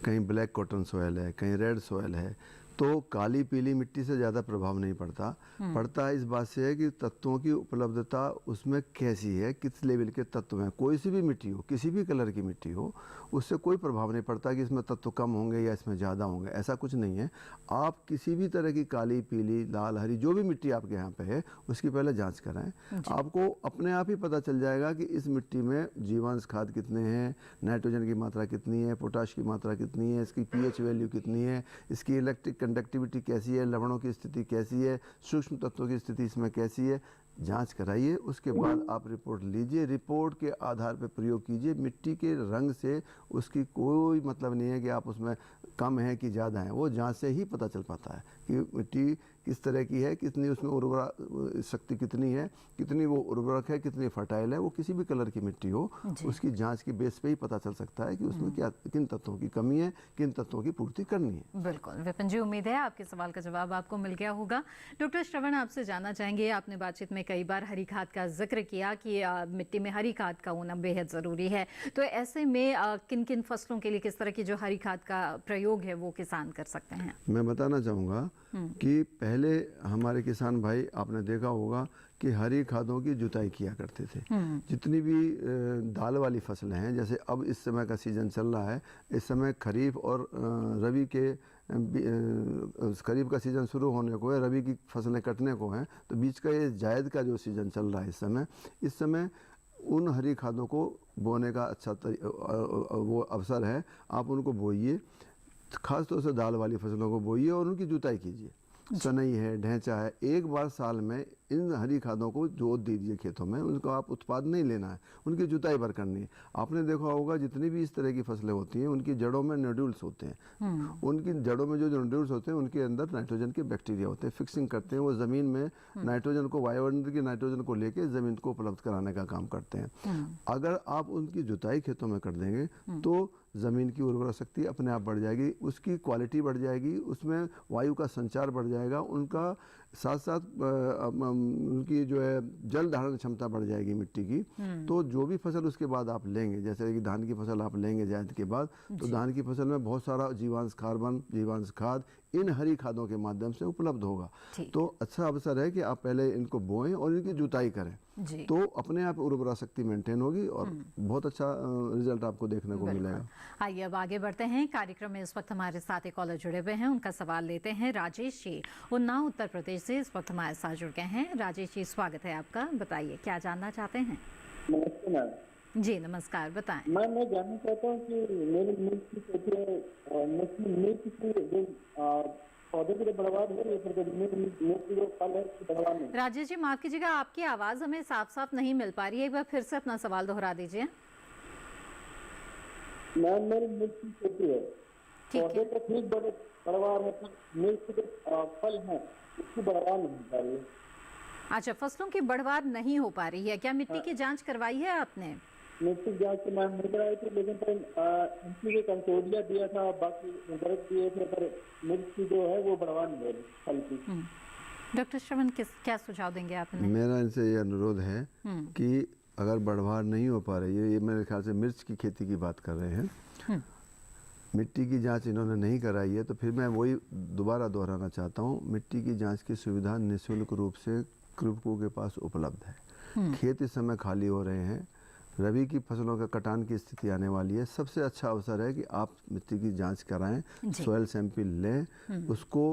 कहीं ब्लैक कॉटन सॉयल है, कहीं रेड सॉयल है, तो काली पीली मिट्टी से ज़्यादा प्रभाव नहीं पड़ता। पड़ता है इस बात से है कि तत्वों की उपलब्धता उसमें कैसी है, किस लेवल के तत्व हैं। कोई सी भी मिट्टी हो, किसी भी कलर की मिट्टी हो, उससे कोई प्रभाव नहीं पड़ता कि इसमें तत्व कम होंगे या इसमें ज़्यादा होंगे, ऐसा कुछ नहीं है। आप किसी भी तरह की काली, पीली, लाल, हरी जो भी मिट्टी आपके यहाँ पे है उसकी पहले जांच कराएं। आपको अपने आप ही पता चल जाएगा कि इस मिट्टी में जीवांश खाद कितने हैं, नाइट्रोजन की मात्रा कितनी है, पोटाश की मात्रा कितनी है, इसकी पीएच वैल्यू कितनी है, इसकी इलेक्ट्रिक कंडक्टिविटी कैसी है, लवणों की स्थिति कैसी है, सूक्ष्म तत्वों की स्थिति इसमें कैसी है। जांच कराइए, उसके बाद आप रिपोर्ट लीजिए, रिपोर्ट के आधार पर प्रयोग कीजिए। मिट्टी के रंग से उसकी कोई मतलब नहीं है कि आप उसमें कम है कि ज़्यादा है, वो जांच से ही पता चल पाता है कि मिट्टी किस तरह की है, कितनी उसमें उर्वरा शक्ति कितनी है, कितनी वो उर्वरक है, कितनी फर्टाइल है। वो किसी भी कलर की मिट्टी हो, उसकी जांच की बेस पे ही पता चल सकता है कि उसमें क्या, किन तत्वों की कमी है, किन तत्वों की पूर्ति करनी है। बिल्कुल विपिन जी, उम्मीद है आपके सवाल का जवाब आपको मिल गया होगा। डॉक्टर श्रवण, आपसे जानना चाहेंगे, आपने बातचीत में कई बार हरी खाद का जिक्र किया कि मिट्टी में हरी खाद का होना बेहद ज़रूरी है, तो ऐसे में किन किन फसलों के लिए किस तरह की जो हरी खाद का प्रयोग है वो किसान कर सकते हैं? मैं बताना चाहूँगा कि पहले हमारे किसान भाई, आपने देखा होगा कि हरी खादों की जुताई किया करते थे। जितनी भी दाल वाली फसलें हैं, जैसे अब इस समय का सीज़न चल रहा है, इस समय खरीफ और रबी के खरीफ का सीज़न शुरू होने को है, रबी की फसलें कटने को हैं, तो बीच का ये जायद का जो सीज़न चल रहा है इस समय उन हरी खादों को बोने का अच्छा वो अवसर है। आप उनको बोइए, ख़ास तौर से दाल वाली फसलों को बोइए और उनकी जुताई कीजिए। सनई है, ढैंचा है, एक बार साल में इन हरी खादों को जोत दीजिए खेतों में। उनको आप उत्पाद नहीं लेना है, उनकी जुताई भर करनी है। आपने देखा होगा जितनी भी इस तरह की फसलें होती हैं उनकी जड़ों में नोड्यूल्स होते हैं। उनकी जड़ों में जो नोड्यूल्स होते हैं उनके अंदर नाइट्रोजन के बैक्टीरिया होते हैं, फिक्सिंग करते हैं। वो ज़मीन में नाइट्रोजन को, वायुमंडल की नाइट्रोजन को लेके ज़मीन को उपलब्ध कराने का काम करते हैं। अगर आप उनकी जुताई खेतों में कर देंगे तो ज़मीन की उर्वरा शक्ति अपने आप बढ़ जाएगी, उसकी क्वालिटी बढ़ जाएगी, उसमें वायु का संचार बढ़ जाएगा, उनका साथ साथ उनकी जो है जल धारण क्षमता बढ़ जाएगी मिट्टी की। तो जो भी फसल उसके बाद आप लेंगे, जैसे कि धान की फसल आप लेंगे जायद के बाद, तो धान की फसल में बहुत सारा जीवांश कार्बन, जीवांश खाद इन हरी खादों के माध्यम से उपलब्ध होगा। तो अच्छा अवसर है कि आप पहले इनको बोएं और इनकी जुताई करें, तो अपने आप उर्वरा शक्ति मेंटेन होगी और बहुत अच्छा रिजल्ट आपको देखने को मिलेगा। आइए अब आगे बढ़ते हैं। कार्यक्रम में इस वक्त हमारे साथ एक कॉलर जुड़े हुए हैं, उनका सवाल लेते हैं। राजेश जी उन्नाव उत्तर प्रदेश से इस वक्त हमारे साथ जुड़ गए हैं। राजेश जी, स्वागत है आपका, बताइए क्या जानना चाहते हैं? नमस्ते मैम। जी नमस्कार, बताएं। मैं जानना चाहता हूँ कि मेरी मिर्च की खेती है, मिर्च की जो पौधे की बढ़वाद हो रही है, मिर्च जो फल है उसकी बढ़वाद नहीं। राजेश जी माफ कीजिएगा, आपकी आवाज़ हमें साफ साफ नहीं मिल पा रही है, एक बार फिर से अपना सवाल दोहरा दीजिए। मैम मेरी मिर्च की खेती है, पौधे तो ठीक बड़े बढ़वाद है, मिर्च के फल है उसकी बढ़वाद नहीं हो पा रही है। अच्छा, फसलों की बढ़वाद नहीं हो पा रही है, क्या मिट्टी की जांच करवाई है आपने? मिट्टी जांच तो मैम हो कराई थी, लेकिन इनकी जो कंट्रोलिया दिया था, बाकी दर्द दिए थे, पर मिर्च की जो है वो बढ़वा नहीं है फल की। डॉक्टर श्रवण क्या सुझाव देंगे आपने? मेरा इनसे ये अनुरोध है कि अगर बढ़वार नहीं हो पा रही है, ये मेरे ख्याल से मिर्च की खेती की बात कर रहे हैं, मिट्टी की जांच इन्होंने नहीं कराई है, तो फिर मैं वही दोबारा दोहराना चाहता हूँ, मिट्टी की जांच की सुविधा निःशुल्क रूप से कृषकों के पास उपलब्ध है। खेत इस समय खाली हो रहे हैं, रबी की फसलों का कटान की स्थिति आने वाली है। सबसे अच्छा अवसर है कि आप मिट्टी की जांच कराएं, सॉइल सैंपल लें, उसको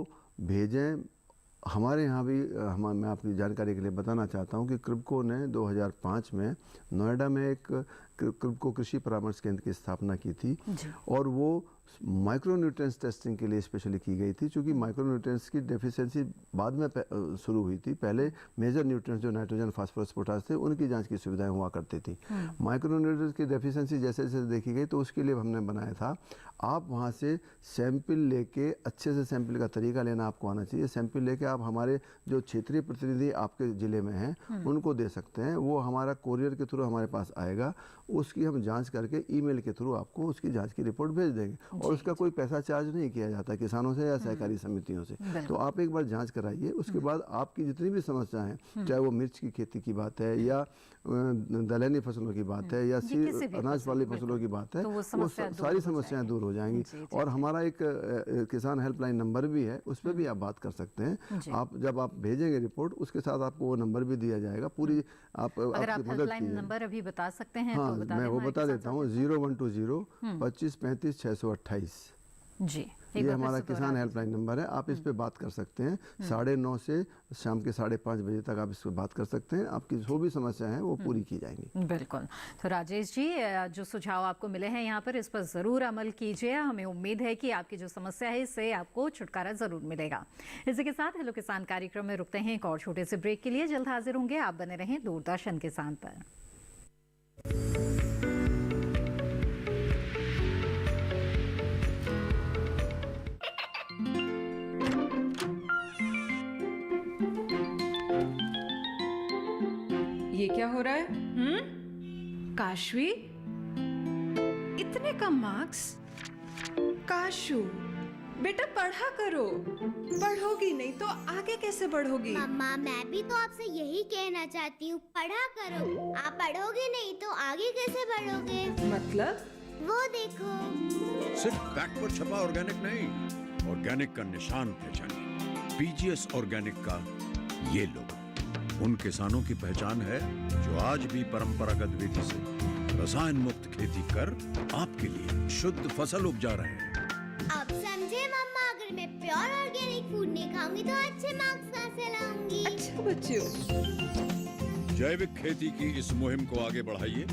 भेजें। हमारे यहाँ भी मैं आपकी जानकारी के लिए बताना चाहता हूँ कि कृषकों ने 2005 में नोएडा में एक कृषकों कृषि परामर्श केंद्र की स्थापना की थी, और वो माइक्रोन्यूट्रिएंट्स टेस्टिंग के लिए स्पेशली की गई थी, क्योंकि माइक्रोन्यूट्रिएंट्स की डेफिशिएंसी बाद में शुरू हुई थी। पहले मेजर न्यूट्रिएंट्स जो नाइट्रोजन, फास्फोरस, पोटाश थे, उनकी जांच की सुविधाएं हुआ करती थी। माइक्रोन्यूट्रिएंट्स की डेफिशिएंसी जैसे जैसे देखी गई, तो उसके लिए हमने बनाया था, आप वहाँ से सैंपल लेके, अच्छे से सैंपल का तरीका लेना आपको आना चाहिए। सैंपल लेके आप हमारे जो क्षेत्रीय प्रतिनिधि आपके ज़िले में हैं उनको दे सकते हैं, वो हमारा कोरियर के थ्रू हमारे पास आएगा, उसकी हम जांच करके ईमेल के थ्रू आपको उसकी जांच की रिपोर्ट भेज देंगे, और उसका कोई पैसा चार्ज नहीं किया जाता किसानों से या सहकारी समितियों से। तो आप एक बार जांच कराइए, उसके बाद आपकी जितनी भी समस्या हैं, चाहे वो मिर्च की खेती की बात है या दलहनी फसलों की बात है या अनाज वाली फसलों की बात है, वो सारी समस्याएं दूर हो जाएंगी। और हमारा एक किसान हेल्पलाइन नंबर भी है, उस पर भी आप बात कर सकते हैं। आप जब आप भेजेंगे रिपोर्ट, उसके साथ आपको वो नंबर भी दिया जाएगा, पूरी आपकी मदद की नंबर अभी बता सकते हैं? हाँ, मैं वो बता देता हूँ, 0120 25 35 628 जी, ये हमारा किसान हेल्पलाइन नंबर है। आप इस पे बात कर सकते हैं, 9:30 से शाम के 5:30 बजे तक आप इस पे बात कर सकते हैं। आपकी जो भी समस्या है वो पूरी की जाएंगी। बिल्कुल। तो राजेश जी, जो सुझाव आपको मिले हैं यहाँ पर, इस पर ज़रूर अमल कीजिए। हमें उम्मीद है कि आपकी जो समस्या है इससे आपको छुटकारा ज़रूर मिलेगा। इसी के साथ हेलो किसान कार्यक्रम में रुकते हैं एक और छोटे से ब्रेक के लिए। जल्द हाजिर होंगे, आप बने रहें दूरदर्शन किसान पर। ये क्या हो रहा है? काशवी, इतने कम मार्क्स? काशू, बेटा पढ़ा करो, पढ़ोगी नहीं तो आगे कैसे बढ़ोगी? मम्मा मैं भी तो आपसे यही कहना चाहती हूँ, पढ़ा करो। आप पढ़ोगे नहीं तो आगे कैसे बढ़ोगे? मतलब? वो देखो। सिर्फ बैक पर छपा ऑर्गेनिक नहीं, ऑर्गेनिक का निशान पहचानिए। पीजीएस ऑर्गेनिक का ये लोगो उन किसानों की पहचान है जो आज भी परंपरागत विधि से रसायन मुक्त खेती कर आपके लिए शुद्ध फसल उपजा रहे हैं। अब समझे मम्मा, अगर मैं प्योर ऑर्गेनिक फूड नहीं खाऊंगी तो अच्छे मार्क्स कहाँ से लाऊंगी? अच्छा बच्चों। जैविक खेती की इस मुहिम को आगे बढ़ाइए,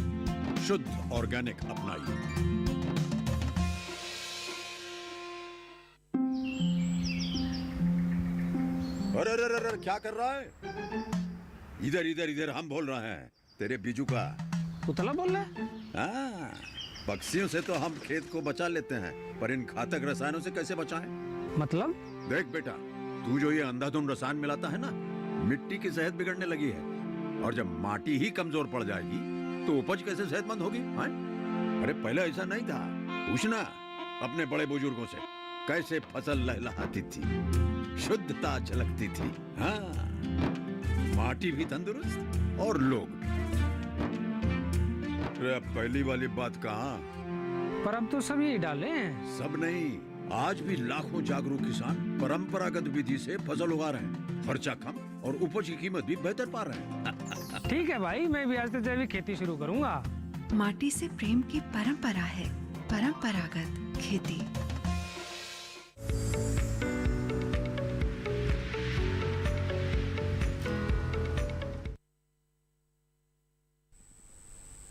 शुद्ध ऑर्गेनिक अपनाइए। अरे अरे अरे क्या कर रहा है? इधर इधर इधर, हम बोल रहे हैं तेरे बीजू का। पुतला बोल रहा है? हाँ, पक्षियों से तो हम खेत को बचा लेते हैं, पर इन घातक रसायनों से कैसे बचाएं? मतलब? देख बेटा, तू जो ये अंधाधुंध रसायन मिलाता है ना, मिट्टी की सेहत बिगड़ने लगी है। और जब माटी ही कमजोर पड़ जाएगी तो उपज कैसे सेहतमंद होगी? हाँ? अरे पहले ऐसा नहीं था। पूछना अपने बड़े बुजुर्गों से, कैसे फसल लहलहाती थी, शुद्धता झलकती थी। हाँ, माटी भी तंदुरुस्त और लोग भी। अरे पहली वाली बात कहाँ? पर अब तो सब यही डाले हैं। सब नहीं, आज भी लाखों जागरूक किसान परंपरागत विधि से फसल उगा रहे हैं। खर्चा कम और उपज की कीमत भी बेहतर पा रहे हैं। ठीक है भाई, मैं भी आज से जैविक खेती शुरू करूंगा। माटी से प्रेम की परंपरा है, परंपरागत खेती।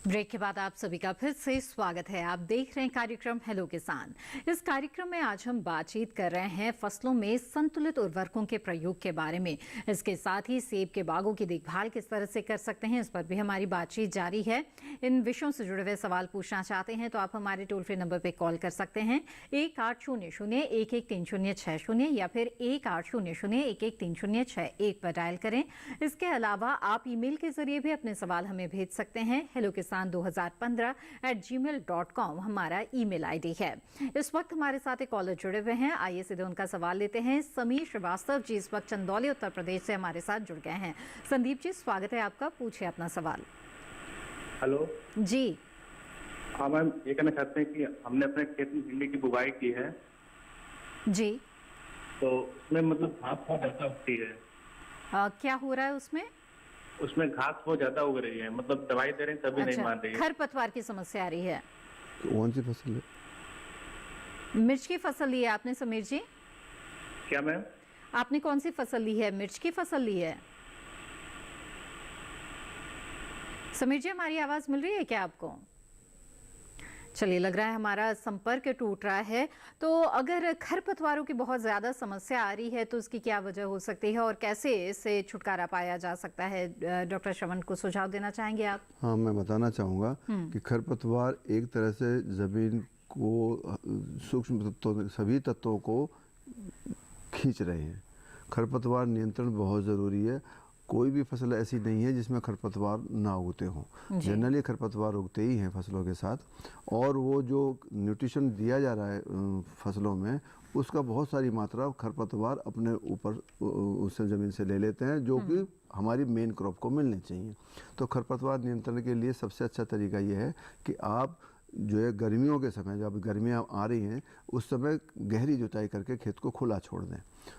ब्रेक के बाद आप सभी का फिर से स्वागत है। आप देख रहे हैं कार्यक्रम हेलो किसान। इस कार्यक्रम में आज हम बातचीत कर रहे हैं फसलों में संतुलित उर्वरकों के प्रयोग के बारे में। इसके साथ ही सेब के बागों की देखभाल किस तरह से कर सकते हैं, इस पर भी हमारी बातचीत जारी है। इन विषयों से जुड़े हुए सवाल पूछना चाहते हैं तो आप हमारे टोल फ्री नंबर पर कॉल कर सकते हैं 1800-113060 या फिर 1800-113061 पर डायल करें। इसके अलावा आप ईमेल के जरिए भी अपने सवाल हमें भेज सकते हैं। हेलो किसान 2015@gmail.com हमारा ईमेल आईडी है। इस वक्त हमारे साथ एक कॉलर जुड़े हुए हैं, आइए सीधे उनका सवाल लेते हैं। समीर श्रीवास्तव जी इस वक्त चंदौली उत्तर प्रदेश से हमारे साथ जुड़ गए हैं। संदीप जी स्वागत है आपका, पूछिए अपना सवाल। हेलो जी। हाँ मैम, ये कहना चाहते हैं कि हमने अपने खेत में भिंडी की बुवाई की है जी, तो उसमें मतलब घास बहुत ज्यादा उगती है। क्या हो रहा है उसमें? उसमें घास बहुत ज्यादा उग रही है, मतलब दवाई दे रहे हैं तभी नहीं मान रही है। खरपतवार की समस्या आ रही है। कौन सी फसल है? मिर्च की फसल ली है आपने समीर जी? क्या मैम? आपने कौन सी फसल ली है? मिर्च की फसल ली है? समीर जी हमारी आवाज मिल रही है क्या आपको? चलिए, लग रहा है हमारा संपर्क टूट रहा है। तो अगर खरपतवारों की बहुत ज्यादा समस्या आ रही है तो उसकी क्या वजह हो सकती है और कैसे इससे छुटकारा पाया जा सकता है? डॉक्टर श्रवण को सुझाव देना चाहेंगे आप? हाँ, मैं बताना चाहूँगा कि खरपतवार एक तरह से जमीन को सूक्ष्म तत्वों, सभी तत्वों को खींच रहे हैं। खरपतवार नियंत्रण बहुत ज़रूरी है। कोई भी फसल ऐसी नहीं है जिसमें खरपतवार ना उगते हों। जनरली खरपतवार उगते ही हैं फसलों के साथ, और वो जो न्यूट्रिशन दिया जा रहा है फसलों में, उसका बहुत सारी मात्रा खरपतवार अपने ऊपर उससे ज़मीन से ले लेते हैं, जो कि हमारी मेन क्रॉप को मिलने चाहिए। तो खरपतवार नियंत्रण के लिए सबसे अच्छा तरीका ये है कि आप जो है गर्मियों के समय, जब गर्मियाँ आ रही हैं उस समय गहरी जुताई करके खेत को खुला छोड़ दें,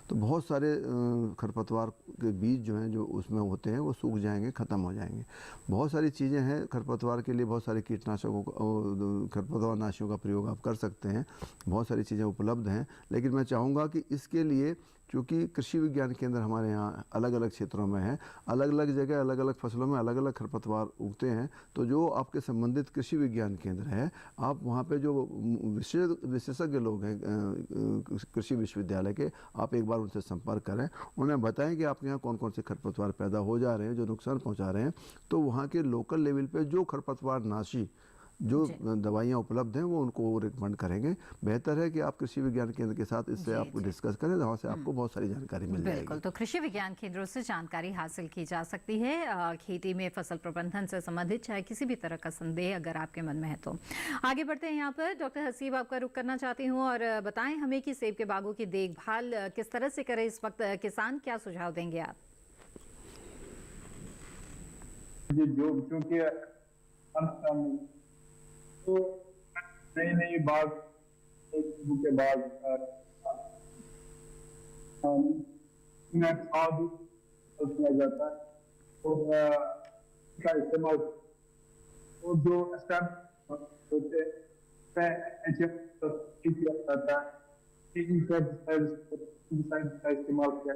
तो बहुत सारे खरपतवार के बीज जो हैं जो उसमें होते हैं वो सूख जाएंगे, ख़त्म हो जाएंगे। बहुत सारी चीज़ें हैं खरपतवार के लिए, बहुत सारे कीटनाशकों खरपतवार नाशियों का प्रयोग आप कर सकते हैं, बहुत सारी चीज़ें उपलब्ध हैं। लेकिन मैं चाहूँगा कि इसके लिए, चूँकि कृषि विज्ञान केंद्र हमारे यहाँ अलग अलग क्षेत्रों में है, अलग अलग जगह अलग अलग फसलों में अलग अलग खरपतवार उगते हैं, तो जो आपके संबंधित कृषि विज्ञान केंद्र है, आप वहाँ पे जो विशेषज्ञ लोग हैं कृषि विश्वविद्यालय के, आप एक बार उनसे संपर्क करें, उन्हें बताएं कि आपके यहाँ कौन कौन से खरपतवार पैदा हो जा रहे हैं जो नुकसान पहुँचा रहे हैं। तो वहाँ के लोकल लेवल पे जो खरपतवार नाशी जो दवाइयाँ उपलब्ध हैं वो उनको रिकमेंड करेंगे। बेहतर है कि आप कृषि विज्ञान केंद्र के साथ इससे आप डिस्कस करें, वहाँ से आपको बहुत सारी जानकारी मिल जाएगी। बिल्कुल, तो कृषि विज्ञान केंद्रों से जानकारी हासिल की जा सकती है। खेती में फसल प्रबंधन से संबंधित चाहे किसी भी तरह का संदेह अगर आपके मन में है तो। आगे बढ़ते हैं यहाँ पर डॉक्टर हसीब, आपका रुख करना चाहती हूँ और बताएं हमें कि सेब के बागों की देखभाल किस तरह से करें इस वक्त, किसान क्या सुझाव देंगे आप? जी, जो क्योंकि तो नई बाग के बाद खाद किया जाता है और का इस्तेमाल और जो स्टैम्प होते हैं किया जाता है, का इस्तेमाल किया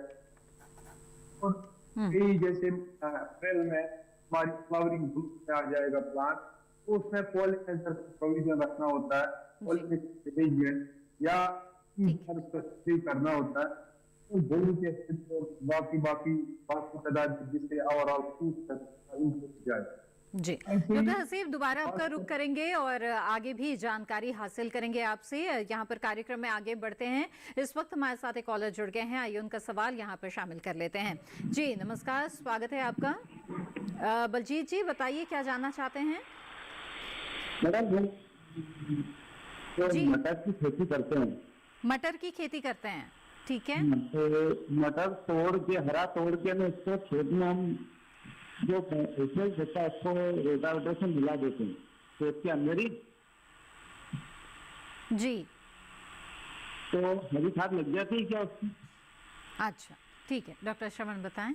और यही जैसे अप्रैल में हमारी फ्लावरिंग में आ जाएगा प्लांट, तो उसमें पॉलिनेटर प्रोविजन रखना होता है, पॉलिनेशन या करना होता है, तो बाकी तादाद जिससे ओवरऑल जाए। जी डॉक्टर हसीब, दोबारा आपका रुख करेंगे और आगे भी जानकारी हासिल करेंगे आपसे। यहाँ पर कार्यक्रम में आगे बढ़ते हैं। इस वक्त हमारे साथ एक कॉलर जुड़ गए हैं, आइए उनका सवाल यहाँ पर शामिल कर लेते हैं। जी नमस्कार, स्वागत है आपका। बलजीत जी बताइए क्या जानना चाहते हैं? मैडम जी, मटर की खेती करते हैं। मटर की खेती करते हैं, ठीक है। तो मटर तोड़ के, हरा तोड़ के ना इसको खेत में हम जो उसमें होता है उसको रोटावेटर से मिला देते हैं खेत के अंदर ही। जी, तो हरी खाद लग जाती है क्या उसकी? अच्छा ठीक है, डॉक्टर श्रवण बताएं।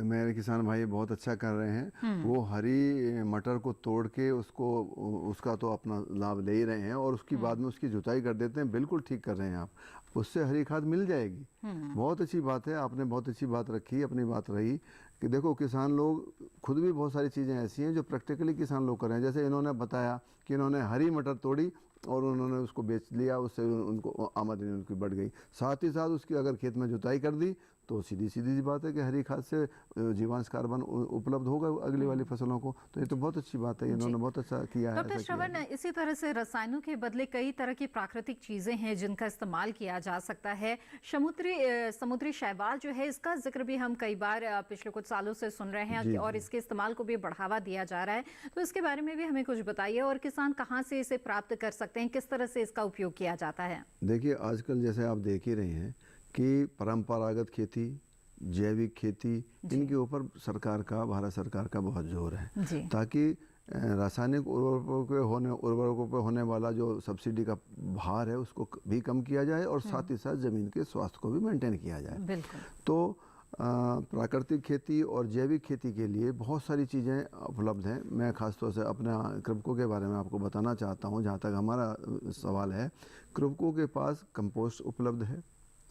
मेरे किसान भाई बहुत अच्छा कर रहे हैं। वो हरी मटर को तोड़ के उसका तो अपना लाभ ले ही रहे हैं और उसकी बाद में उसकी जुताई कर देते हैं। बिल्कुल ठीक कर रहे हैं आप, उससे हरी खाद मिल जाएगी। बहुत अच्छी बात है, आपने बहुत अच्छी बात रखी। अपनी बात रही कि देखो किसान लोग खुद भी बहुत सारी चीज़ें ऐसी हैं जो प्रैक्टिकली किसान लोग कर रहे हैं। जैसे इन्होंने बताया कि इन्होंने हरी मटर तोड़ी और उन्होंने उसको बेच लिया, उससे उनको आमदनी उनकी बढ़ गई। साथ ही साथ उसकी अगर खेत में जुताई कर दी तो सीधी सी बात है कि हरी खाद से जीवांश कार्बन उपलब्ध होगा अगली वाली फसलों को। तो ये तो बहुत अच्छी बात है, इन्होंने बहुत अच्छा किया है। डॉक्टर श्रवण, इसी तरह से रसायनों के बदले कई तरह की प्राकृतिक चीजें हैं जिनका इस्तेमाल किया जा सकता है। समुद्री शैवाल जो है, इसका जिक्र भी हम कई बार पिछले कुछ सालों से सुन रहे हैं और इसके इस्तेमाल को भी बढ़ावा दिया जा रहा है। तो इसके बारे में भी हमें कुछ बताइए और किसान कहाँ से इसे प्राप्त कर सकते हैं, किस तरह से इसका उपयोग किया जाता है? देखिए आजकल जैसे आप देख ही रहे हैं कि परंपरागत खेती, जैविक खेती, इनके ऊपर भारत सरकार का बहुत जोर है ताकि रासायनिक उर्वरकों पर होने वाला जो सब्सिडी का भार है उसको भी कम किया जाए और साथ ही साथ ज़मीन के स्वास्थ्य को भी मेंटेन किया जाए। तो प्राकृतिक खेती और जैविक खेती के लिए बहुत सारी चीज़ें उपलब्ध हैं। मैं ख़ासतौर से अपने कृपको के बारे में आपको बताना चाहता हूं। जहां तक हमारा सवाल है, कृपको के पास कंपोस्ट उपलब्ध है,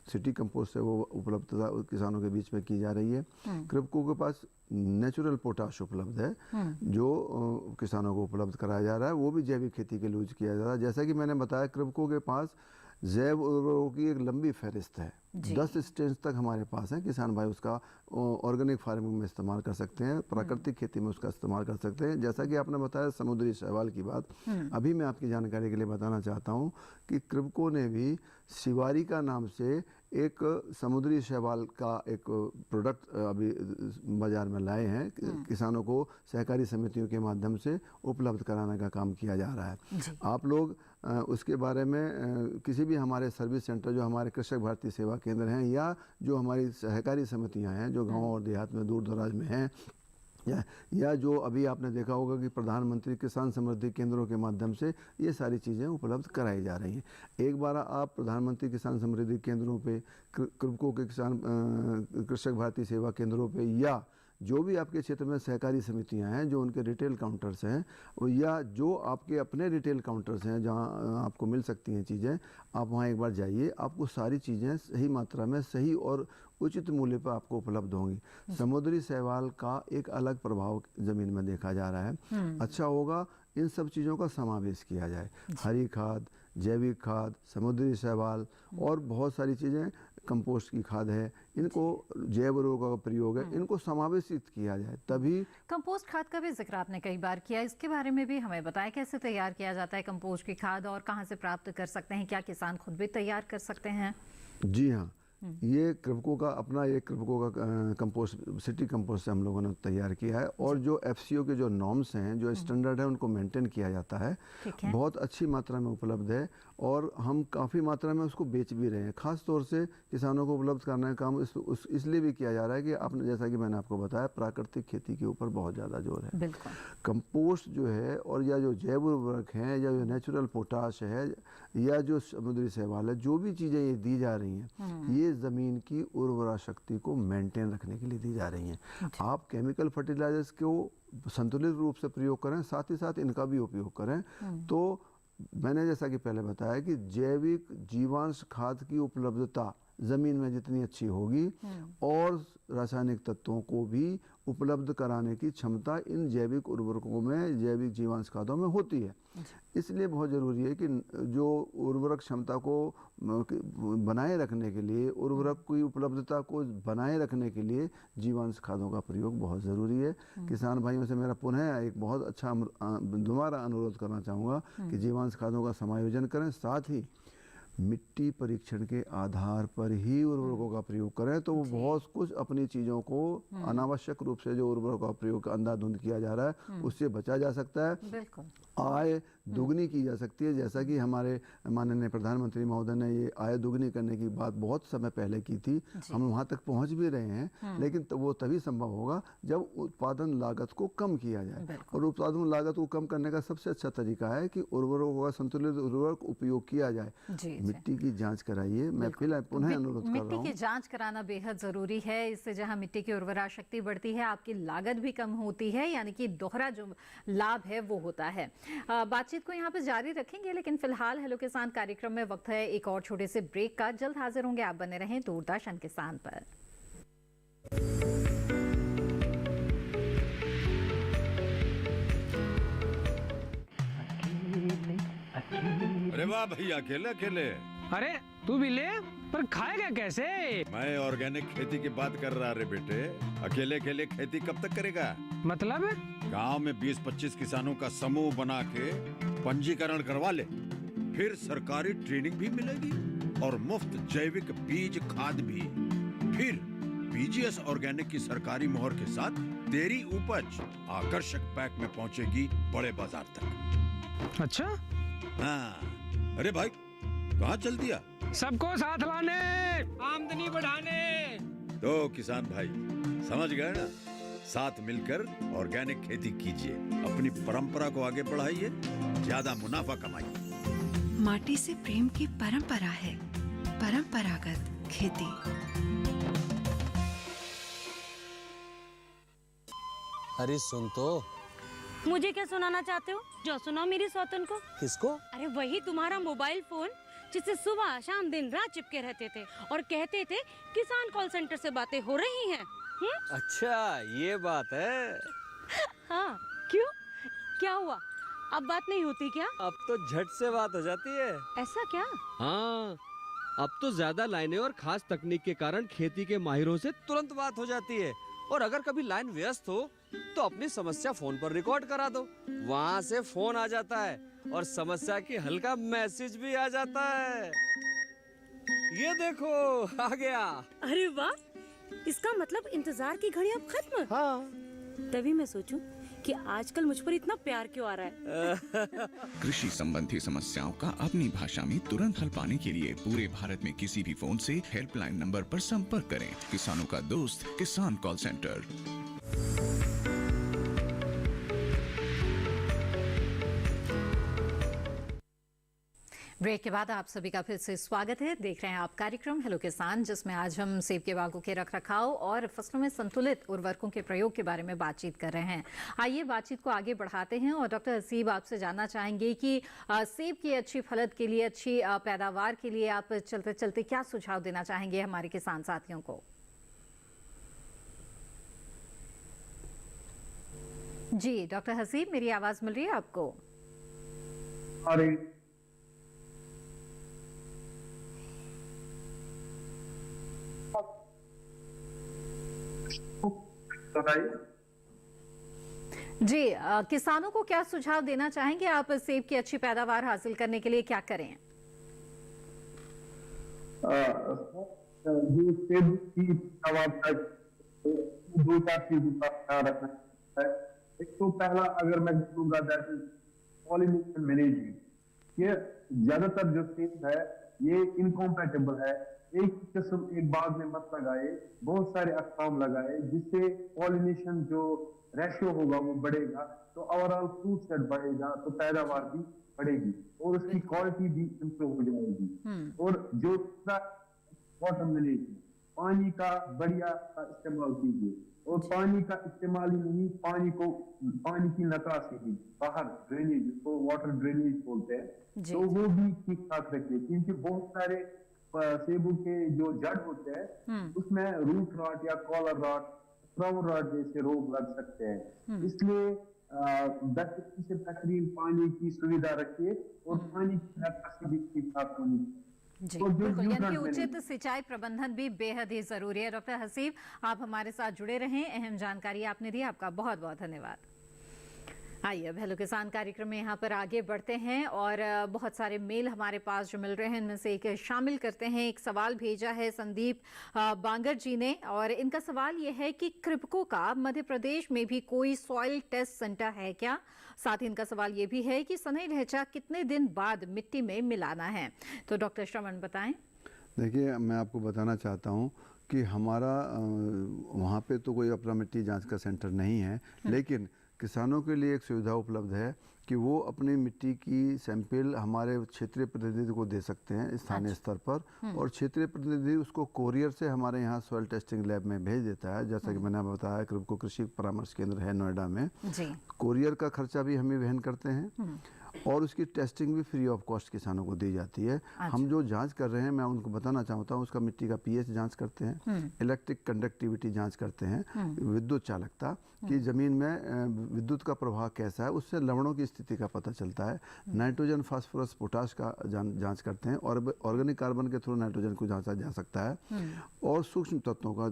सिटी कंपोस्ट से वो उपलब्धता किसानों के बीच में की जा रही है। कृपको के पास नेचुरल पोटाश उपलब्ध है जो किसानों को उपलब्ध कराया जा रहा है, वो भी जैविक खेती के लिए यूज किया जा रहा है। जैसा कि मैंने बताया, कृपको के पास जैव उर्वरकों की एक लंबी फहरिस्त है, 10 स्टेज तक हमारे पास है। किसान भाई उसका ऑर्गेनिक फार्मिंग में इस्तेमाल कर सकते हैं, प्राकृतिक खेती में उसका इस्तेमाल कर सकते हैं। जैसा कि आपने बताया समुद्री शैवाल की बात, अभी मैं आपकी जानकारी के लिए बताना चाहता हूं कि कृपको ने भी शिवारिका नाम से एक समुद्री शैवाल का एक प्रोडक्ट अभी बाजार में लाए हैं। किसानों को सहकारी समितियों के माध्यम से उपलब्ध कराने का काम किया जा रहा है। आप लोग उसके बारे में किसी भी हमारे सर्विस सेंटर, जो हमारे कृषक भारती सेवा केंद्र हैं या जो हमारी सहकारी समितियां हैं जो गांव और देहात में दूर दराज में हैं, या जो अभी आपने देखा होगा कि प्रधानमंत्री किसान समृद्धि केंद्रों के माध्यम से ये सारी चीज़ें उपलब्ध कराई जा रही हैं। एक बार आप प्रधानमंत्री किसान समृद्धि केंद्रों पे, कृपको के कृषक भारती सेवा केंद्रों पे, या जो भी आपके क्षेत्र में सहकारी समितियां हैं जो उनके रिटेल काउंटर्स हैं, या जो आपके अपने रिटेल काउंटर्स हैं जहां आपको मिल सकती हैं चीज़ें, आप वहां एक बार जाइए। आपको सारी चीज़ें सही मात्रा में, सही और उचित मूल्य पर आपको उपलब्ध होंगी। समुद्री शैवाल का एक अलग प्रभाव ज़मीन में देखा जा रहा है। अच्छा होगा इन सब चीज़ों का समावेश किया जाए, हरी खाद, जैविक खाद, समुद्री शैवाल और बहुत सारी चीज़ें, कंपोस्ट की खाद है, इनको जैव उर्वरकों का प्रयोग है, इनको समावेशित किया जाए तभी। कंपोस्ट खाद का भी जिक्र आपने कई बार किया, इसके बारे में भी हमें बताएं कैसे तैयार किया जाता है कंपोस्ट की खाद और कहां से प्राप्त कर सकते हैं, क्या किसान खुद भी तैयार कर सकते हैं? जी हाँ, ये कृभको का अपना एक कृभको का कंपोस्ट, सिटी कंपोस्ट से हम लोगों ने तैयार किया है और जो एफसीओ के जो नॉर्म्स हैं, जो स्टैंडर्ड है, उनको मेंटेन किया जाता है। बहुत अच्छी मात्रा में उपलब्ध है और हम काफ़ी मात्रा में उसको बेच भी रहे हैं। खास तौर से किसानों को उपलब्ध करने का काम इसलिए भी किया जा रहा है कि आपने, जैसा कि मैंने आपको बताया, प्राकृतिक खेती के ऊपर बहुत ज़्यादा जोर है। बिल्कुल। कंपोस्ट जो है और या जो जैव उर्वरक हैं या जो नेचुरल पोटाश है या जो समुद्री शैवाल है, जो भी चीज़ें ये दी जा रही हैं, ये ज़मीन की उर्वरा शक्ति को मेंटेन रखने के लिए दी जा रही हैं। आप केमिकल फर्टिलाइजर्स को संतुलित रूप से प्रयोग करें, साथ ही साथ इनका भी उपयोग करें। तो मैंने जैसा कि पहले बताया कि जैविक जीवांश खाद की उपलब्धता ज़मीन में जितनी अच्छी होगी और रासायनिक तत्वों को भी उपलब्ध कराने की क्षमता इन जैविक उर्वरकों में, जैविक जीवांश खादों में होती है। इसलिए बहुत ज़रूरी है कि जो उर्वरक क्षमता को बनाए रखने के लिए, उर्वरक की उपलब्धता को बनाए रखने के लिए जीवांश खादों का प्रयोग बहुत ज़रूरी है। किसान भाइयों से मेरा पुनः एक बहुत अच्छा दोबारा अनुरोध करना चाहूँगा कि जीवांश खादों का समायोजन करें, साथ ही मिट्टी परीक्षण के आधार पर ही उर्वरकों का प्रयोग करें। तो वो बहुत कुछ अपनी चीज़ों को अनावश्यक रूप से जो उर्वरकों का प्रयोग अंधाधुंध किया जा रहा है, उससे बचा जा सकता है। आय दुगनी की जा सकती है, जैसा कि हमारे माननीय प्रधानमंत्री महोदय ने ये आय दुगनी करने की बात बहुत समय पहले की थी। हम वहाँ तक पहुँच भी रहे हैं, लेकिन वो तभी संभव होगा जब उत्पादन लागत को कम किया जाए। और उत्पादन लागत को कम करने का सबसे अच्छा तरीका है कि उर्वरकों का संतुलित उर्वरक उपयोग किया जाए। मिट्टी की जांच कराइए। मैं फिलहाल पुनः अनुरोध कर रहा हूँ, मिट्टी की जांच कराना बेहद जरूरी है। इससे जहां मिट्टी की उर्वरा शक्ति बढ़ती है, आपकी लागत भी कम होती है, यानी कि दोहरा जो लाभ है वो होता है। बातचीत को यहाँ पे जारी रखेंगे, लेकिन फिलहाल हेलो किसान कार्यक्रम में वक्त है एक और छोटे से ब्रेक का। जल्द हाजिर होंगे, आप बने रहें दूरदर्शन किसान पर। अरे वाह भैया, अकेले अकेले। अरे तू भी ले, पर खाएगा कैसे? मैं ऑर्गेनिक खेती की बात कर रहा रे बेटे। अकेले अकेले खेती कब तक करेगा? मतलब गांव में 20-25 किसानों का समूह बना के पंजीकरण करवा ले, फिर सरकारी ट्रेनिंग भी मिलेगी और मुफ्त जैविक बीज खाद भी। फिर बीजीएस ऑर्गेनिक की सरकारी मोहर के साथ तेरी उपज आकर्षक पैक में पहुंचेगी बड़े बाजार तक। अच्छा? हाँ। अरे भाई, कहाँ चल दिया? सबको साथ लाने, आमदनी बढ़ाने। तो किसान भाई समझ गए ना? साथ मिलकर ऑर्गेनिक खेती कीजिए, अपनी परंपरा को आगे बढ़ाइए, ज्यादा मुनाफा कमाइए। माटी से प्रेम की परंपरा है परंपरागत खेती। अरे सुन तो। मुझे क्या सुनाना चाहते हो? जो सुनाओ मेरी सौतन को। किसको? अरे वही तुम्हारा मोबाइल फोन जिससे सुबह शाम दिन रात चिपके रहते थे और कहते थे किसान कॉल सेंटर से बातें हो रही हैं। अच्छा ये बात है। हाँ, क्यों? क्या हुआ? अब बात नहीं होती क्या? अब तो झट से बात हो जाती है। ऐसा क्या? हाँ, अब तो ज्यादा लाइनें और खास तकनीक के कारण खेती के माहिरों से तुरंत बात हो जाती है। और अगर कभी लाइन व्यस्त हो तो अपनी समस्या फोन पर रिकॉर्ड करा दो, वहाँ से फोन आ जाता है और समस्या की हल का मैसेज भी आ जाता है। ये देखो आ गया। अरे वाह, इसका मतलब इंतजार की घड़ी अब खत्म। हाँ। तभी मैं सोचूं कि आजकल मुझ पर इतना प्यार क्यों आ रहा है। कृषि संबंधी समस्याओं का अपनी भाषा में तुरंत हल पाने के लिए पूरे भारत में किसी भी फोन से हेल्पलाइन नंबर पर संपर्क करें। किसानों का दोस्त किसान कॉल सेंटर। ब्रेक के बाद आप सभी का फिर से स्वागत है। देख रहे हैं आप कार्यक्रम हेलो किसान, जिसमें आज हम सेब के बागों के रखरखाव और फसलों में संतुलित उर्वरकों के प्रयोग के बारे में बातचीत कर रहे हैं। आइए बातचीत को आगे बढ़ाते हैं और डॉक्टर हसीब आपसे जानना चाहेंगे कि सेब की अच्छी फलत के लिए, अच्छी पैदावार के लिए आप चलते चलते क्या सुझाव देना चाहेंगे हमारे किसान साथियों को? जी डॉक्टर हसीब, मेरी आवाज मिल रही है आपको? अरे जी किसानों को क्या सुझाव देना चाहेंगे आप सेब की अच्छी पैदावार हासिल करने के लिए क्या करें? जो सेब की पैदावार का दो चार चीजों का ख्याल रखना है। एक तो पहला अगर मैं कहूँगा दैट इज पॉलिनेशन मैनेजमेंट। ये ज्यादातर जो सेब है ये इनकॉम्पैटिबल है। एक किस्म एक बाग में मत लगाए, बहुत सारे अकसाम लगाए, जिससे पॉलिनेशन जो रेशियो होगा वो बढ़ेगा, तो ओवरऑल फ्रूट सेट बढ़ेगा, तो पैदावार भी बढ़ेगी और उसकी क्वालिटी भी इंप्रूव हो जाएगी। और जो वाटर मैनेजमेंट, पानी का बढ़िया इस्तेमाल कीजिए। और पानी का इस्तेमाल ही नहीं, पानी की निकासी भी बाहर ड्रेनेज, जिसको वाटर ड्रेनेज बोलते हैं, तो वो भी ठीक ठाक रखिए। क्योंकि बहुत सारे सेबों के जो जड़ होते हैं उसमें रूट रॉट या कॉलर रॉट, क्राउन रॉट जैसे रोग लग सकते हैं। इसलिए बेहतरीन से बेहतरीन पानी की सुविधा रखिए और पानी की निकासी भी ठीक ठाक होनी चाहिए। जी बिल्कुल, यानी कि उचित सिंचाई प्रबंधन भी बेहद ही जरूरी है। डॉक्टर हसीब, आप हमारे साथ जुड़े रहें, अहम जानकारी आपने दी, आपका बहुत बहुत धन्यवाद। आइए अब हेलो किसान कार्यक्रम में यहाँ पर आगे बढ़ते हैं और बहुत सारे मेल हमारे पास जो मिल रहे हैं, इनमें से एक शामिल करते हैं। एक सवाल भेजा है संदीप बांगर जी ने और इनका सवाल ये है कि कृपको का मध्य प्रदेश में भी कोई सॉइल टेस्ट सेंटर है क्या? साथ ही इनका सवाल ये भी है कि सनई ढैंचा कितने दिन बाद मिट्टी में मिलाना है? तो डॉक्टर श्रवण बताएं। देखिए, मैं आपको बताना चाहता हूँ कि हमारा वहाँ पे तो कोई अपना मिट्टी जांच का सेंटर नहीं है, लेकिन किसानों के लिए एक सुविधा उपलब्ध है कि वो अपनी मिट्टी की सैंपल हमारे क्षेत्रीय प्रतिनिधि को दे सकते हैं स्थानीय स्तर पर, और क्षेत्रीय प्रतिनिधि उसको कोरियर से हमारे यहाँ सॉइल टेस्टिंग लैब में भेज देता है। जैसा कि मैंने बताया, कृपको कृषि परामर्श केंद्र है नोएडा में, कोरियर का खर्चा भी हम ही वहन करते हैं और उसकी टेस्टिंग भी फ्री ऑफ कॉस्ट किसानों को दी जाती है। हम जो जांच कर रहे हैं, मैं उनको बताना चाहता हूँ, उसका मिट्टी का पीएच जांच करते हैं, इलेक्ट्रिक कंडक्टिविटी जांच करते हैं, विद्युत चालकता कि जमीन में विद्युत का प्रभाव कैसा है, उससे लवणों की स्थिति का पता चलता है, नाइट्रोजन, फास्फोरस, पोटाश का जांच करते हैं और ऑर्गेनिक कार्बन के थ्रू नाइट्रोजन को जांचा जा सकता है, और सूक्ष्म तत्वों का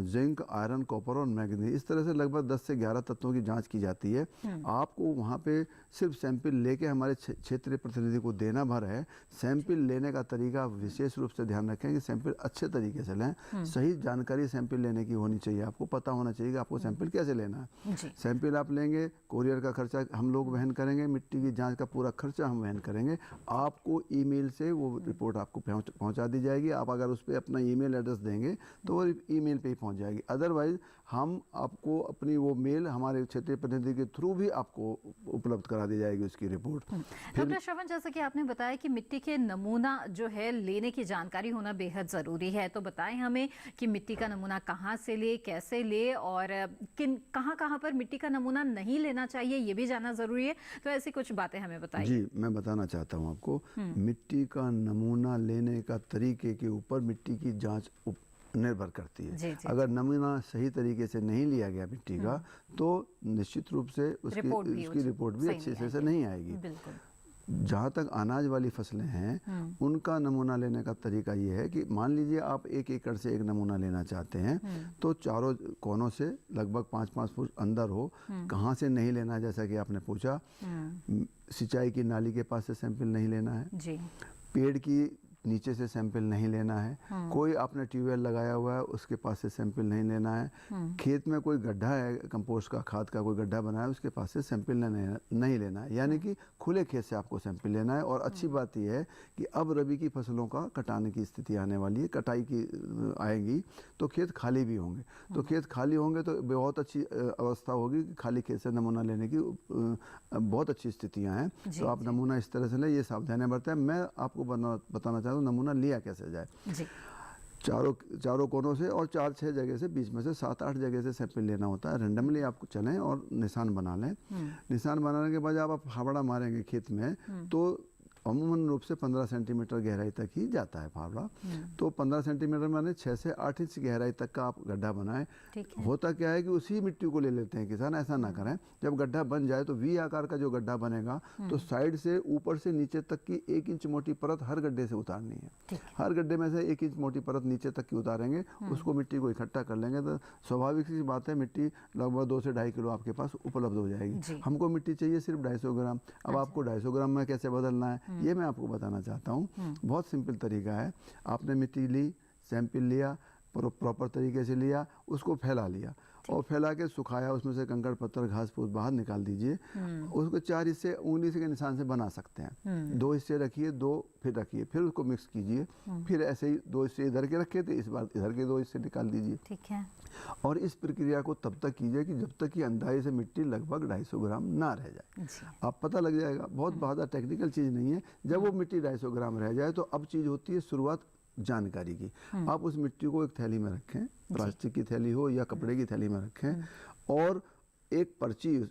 जिंक, आयरन, कॉपर और मैग्नीज, इस तरह से लगभग 10 से 11 तत्वों की जांच की जाती है। आपको वहाँ पे सिर्फ सैंपल लेके हमारे क्षेत्रीय प्रतिनिधि को देना भर है। सैंपल लेने का तरीका विशेष रूप से ध्यान रखें कि सैंपल अच्छे तरीके से लें, सही जानकारी सैंपल लेने की होनी चाहिए। आपको पता होना चाहिए कि आपको सैंपल कैसे लेना है। सैंपल आप लेंगे, कोरियर का खर्चा हम लोग वहन करेंगे, मिट्टी की जांच का पूरा खर्चा हम वहन करेंगे। आपको ईमेल से वो रिपोर्ट आपको पहुंचा दी जाएगी। आप अगर उस पर अपना ईमेल एड्रेस देंगे तो वो ईमेल पे ही पहुंच जाएगी। अदरवाइज हम आपको अपनी वो मेल हमारे क्षेत्रीय प्रतिनिधि के थ्रू भी आपको उपलब्ध करा दी जाएगी उसकी रिपोर्ट। डॉक्टर श्रवण, जैसा कि आपने बताया कि मिट्टी के नमूना जो है लेने की जानकारी होना बेहद ज़रूरी है, तो बताएं हमें कि मिट्टी का नमूना कहाँ से ले, कैसे ले और कहाँ पर मिट्टी का नमूना नहीं लेना चाहिए, ये भी जानना ज़रूरी है। तो ऐसी कुछ बातें हमें बताइए। जी, मैं बताना चाहता हूँ आपको, मिट्टी का नमूना लेने का तरीके के ऊपर मिट्टी की जाँच निर्भर करती है। अगर नमूना सही तरीके से नहीं लिया गया मिट्टी का, तो निश्चित रूप से उसकी रिपोर्ट भी अच्छे से नहीं आएगी। जहाँ तक अनाज वाली फसलें हैं, उनका नमूना लेने का तरीका ये है कि मान लीजिए आप 1 एकड़ से एक नमूना लेना चाहते हैं, तो चारों कोनों से लगभग 5-5 फुट अंदर हो। कहाँ से नहीं लेना है, जैसा कि आपने पूछा, सिंचाई की नाली के पास से सैंपल नहीं लेना है, पेड़ की नीचे से सैंपल नहीं लेना है, कोई आपने ट्यूबवेल लगाया हुआ है उसके पास से सैंपल नहीं लेना है, खेत में कोई गड्ढा है, कंपोस्ट का खाद का कोई गड्ढा बना है, उसके पास से सैंपल नहीं लेना है। यानी कि खुले खेत से आपको सैंपल लेना है। और अच्छी बात यह है कि अब रबी की फसलों का कटाने की स्थिति आने वाली है, कटाई की आएगी, तो खेत खाली भी होंगे। तो खेत खाली होंगे तो बहुत अच्छी अवस्था होगी कि खाली खेत से नमूना लेने की बहुत अच्छी स्थितियाँ हैं। तो आप नमूना इस तरह से लें, ये सावधानियाँ बरतें। मैं आपको बताना चाहता हूँ नमूना लिया कैसे जाए। चारों कोनों से और 4-6 जगह से, बीच में से 7-8 जगह से सैंपल लेना होता है। रेंडमली आपको चलें और निशान बना लें। निशान बनाने के बाद जब आप फावड़ा मारेंगे खेत में, तो अमूमन रूप से 15 सेंटीमीटर गहराई तक ही जाता है फावड़ा। तो 15 सेंटीमीटर माने 6 से 8 इंच गहराई तक का आप गड्ढा बनाएं। होता क्या है कि उसी मिट्टी को ले लेते हैं किसान, ऐसा ना करें। जब गड्ढा बन जाए तो वी आकार का जो गड्ढा बनेगा तो साइड से ऊपर से नीचे तक की 1 इंच मोटी परत हर गड्ढे से उतारनी है। हर गड्ढे में से 1 इंच मोटी परत नीचे तक की उतारेंगे, उसको मिट्टी को इकट्ठा कर लेंगे तो स्वाभाविक सी बात है मिट्टी लगभग 2 से 2.5 किलो आपके पास उपलब्ध हो जाएगी। हमको मिट्टी चाहिए सिर्फ 250 ग्राम। अब आपको 250 ग्राम में कैसे बदलना है ये मैं आपको बताना चाहता हूँ। बहुत सिंपल तरीका है। आपने मिट्टी ली, सैंपल लिया, प्रॉपर तरीके से लिया, उसको फैला लिया और फैला के सुखाया, उसमें से कंकड़ पत्थर घास फूस बाहर निकाल दीजिए। उसको 4 हिस्से उंगली से के निशान से बना सकते हैं। 2 हिस्से रखिए, 2 फिर रखिए, फिर उसको मिक्स कीजिए, फिर ऐसे ही 2 हिस्से इधर के रखे थे, इस बार इधर के 2 हिस्से निकाल दीजिए। ठीक है। और इस प्रक्रिया को तब तक कीजिए कि जब तक कि अंदाजे से मिट्टी लगभग 250 ग्राम ना रह जाए। आप पता लग जाएगा, बहुत ज़्यादा टेक्निकल चीज़ नहीं है। जब वो मिट्टी 250 ग्राम रह जाए तो अब चीज़ होती है शुरुआत जानकारी की। आप उस मिट्टी को एक थैली में रखें, प्लास्टिक की थैली हो या कपड़े की थैली में रखें, और एक पर्ची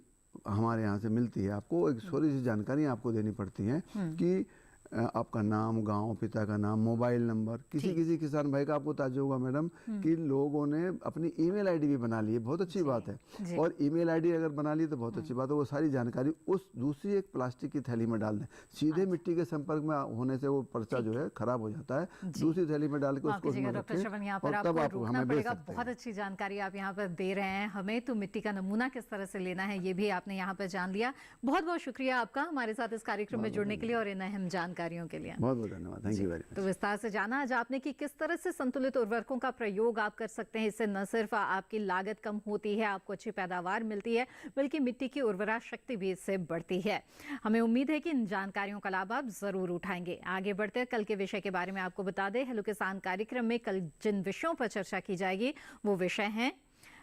हमारे यहाँ से मिलती है। आपको एक थोड़ी सी जानकारी आपको देनी पड़ती है कि आपका नाम, गांव, पिता का नाम, मोबाइल नंबर। किसी किसान भाई का आपको ताज्जुब होगा मैडम कि लोगों ने अपनी ईमेल आईडी भी बना ली है, बहुत अच्छी बात है। और ईमेल आईडी अगर बना ली तो बहुत अच्छी बात है। वो सारी जानकारी उस दूसरी एक प्लास्टिक की थैली में डाल दें। सीधे मिट्टी के संपर्क में होने से वो पर्चा जो है खराब हो जाता है। दूसरी थैली में डाल के उसको डॉक्टर श्रवण यहाँ पर आपको रोकना पड़ेगा। बहुत अच्छी जानकारी आप यहाँ पर दे रहे हैं हमें। तो मिट्टी का नमूना किस तरह से लेना है ये भी आपने यहाँ पर जान लिया। बहुत बहुत शुक्रिया आपका हमारे साथ इस कार्यक्रम में जुड़ने के लिए और इन अहम जानकारियों के लिए। बहुत बहुत धन्यवाद। Thank you very much. तो विस्तार से जाना आज आपने कि किस तरह से संतुलित उर्वरकों का प्रयोग आप कर सकते हैं। इससे न सिर्फ आपकी लागत कम होती है, आपको अच्छी पैदावार मिलती है, बल्कि मिट्टी की उर्वरा शक्ति भी इससे बढ़ती है। हमें उम्मीद है कि इन जानकारियों का लाभ आप जरूर उठाएंगे। आगे बढ़ते कल के विषय के बारे में आपको बता दें। हेलो किसान कार्यक्रम में कल जिन विषयों पर चर्चा की जाएगी वो विषय हैं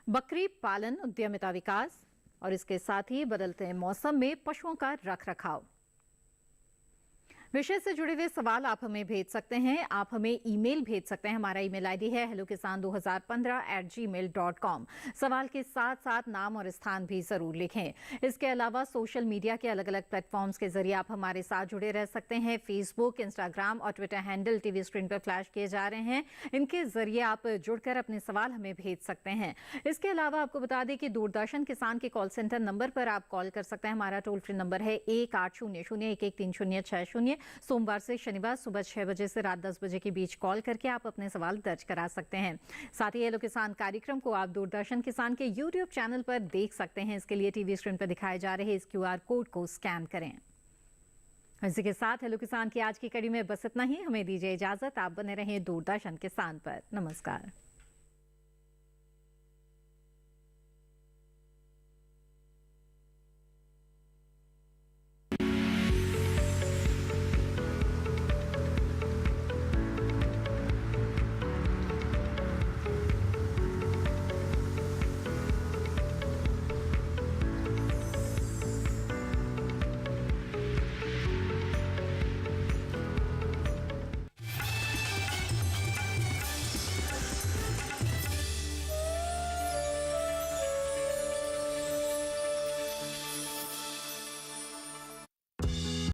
बकरी पालन उद्यमिता विकास, और इसके साथ ही बदलते मौसम में पशुओं का रख रखाव। विषय से जुड़े हुए सवाल आप हमें भेज सकते हैं। आप हमें ईमेल भेज सकते हैं। हमारा ईमेल आईडी है hellokisan2015@gmail.com। सवाल के साथ साथ नाम और स्थान भी जरूर लिखें। इसके अलावा सोशल मीडिया के अलग अलग प्लेटफॉर्म्स के जरिए आप हमारे साथ जुड़े रह सकते हैं। फेसबुक, इंस्टाग्राम और ट्विटर हैंडल टीवी स्क्रीन पर फ्लैश किए जा रहे हैं। इनके जरिए आप जुड़कर अपने सवाल हमें भेज सकते हैं। इसके अलावा आपको बता दें कि दूरदर्शन किसान के कॉल सेंटर नंबर पर आप कॉल कर सकते हैं। हमारा टोल फ्री नंबर है 1800-113060। सोमवार से शनिवार सुबह 6 बजे से रात 10 बजे के बीच कॉल करके आप अपने सवाल दर्ज करा सकते हैं। साथ ही हेलो किसान कार्यक्रम को आप दूरदर्शन किसान के YouTube चैनल पर देख सकते हैं। इसके लिए टीवी स्क्रीन पर दिखाए जा रहे इस QR कोड को स्कैन करें। इसी के साथ हेलो किसान की आज की कड़ी में बस इतना ही। हमें दीजिए इजाजत। आप बने रहें दूरदर्शन किसान पर। नमस्कार।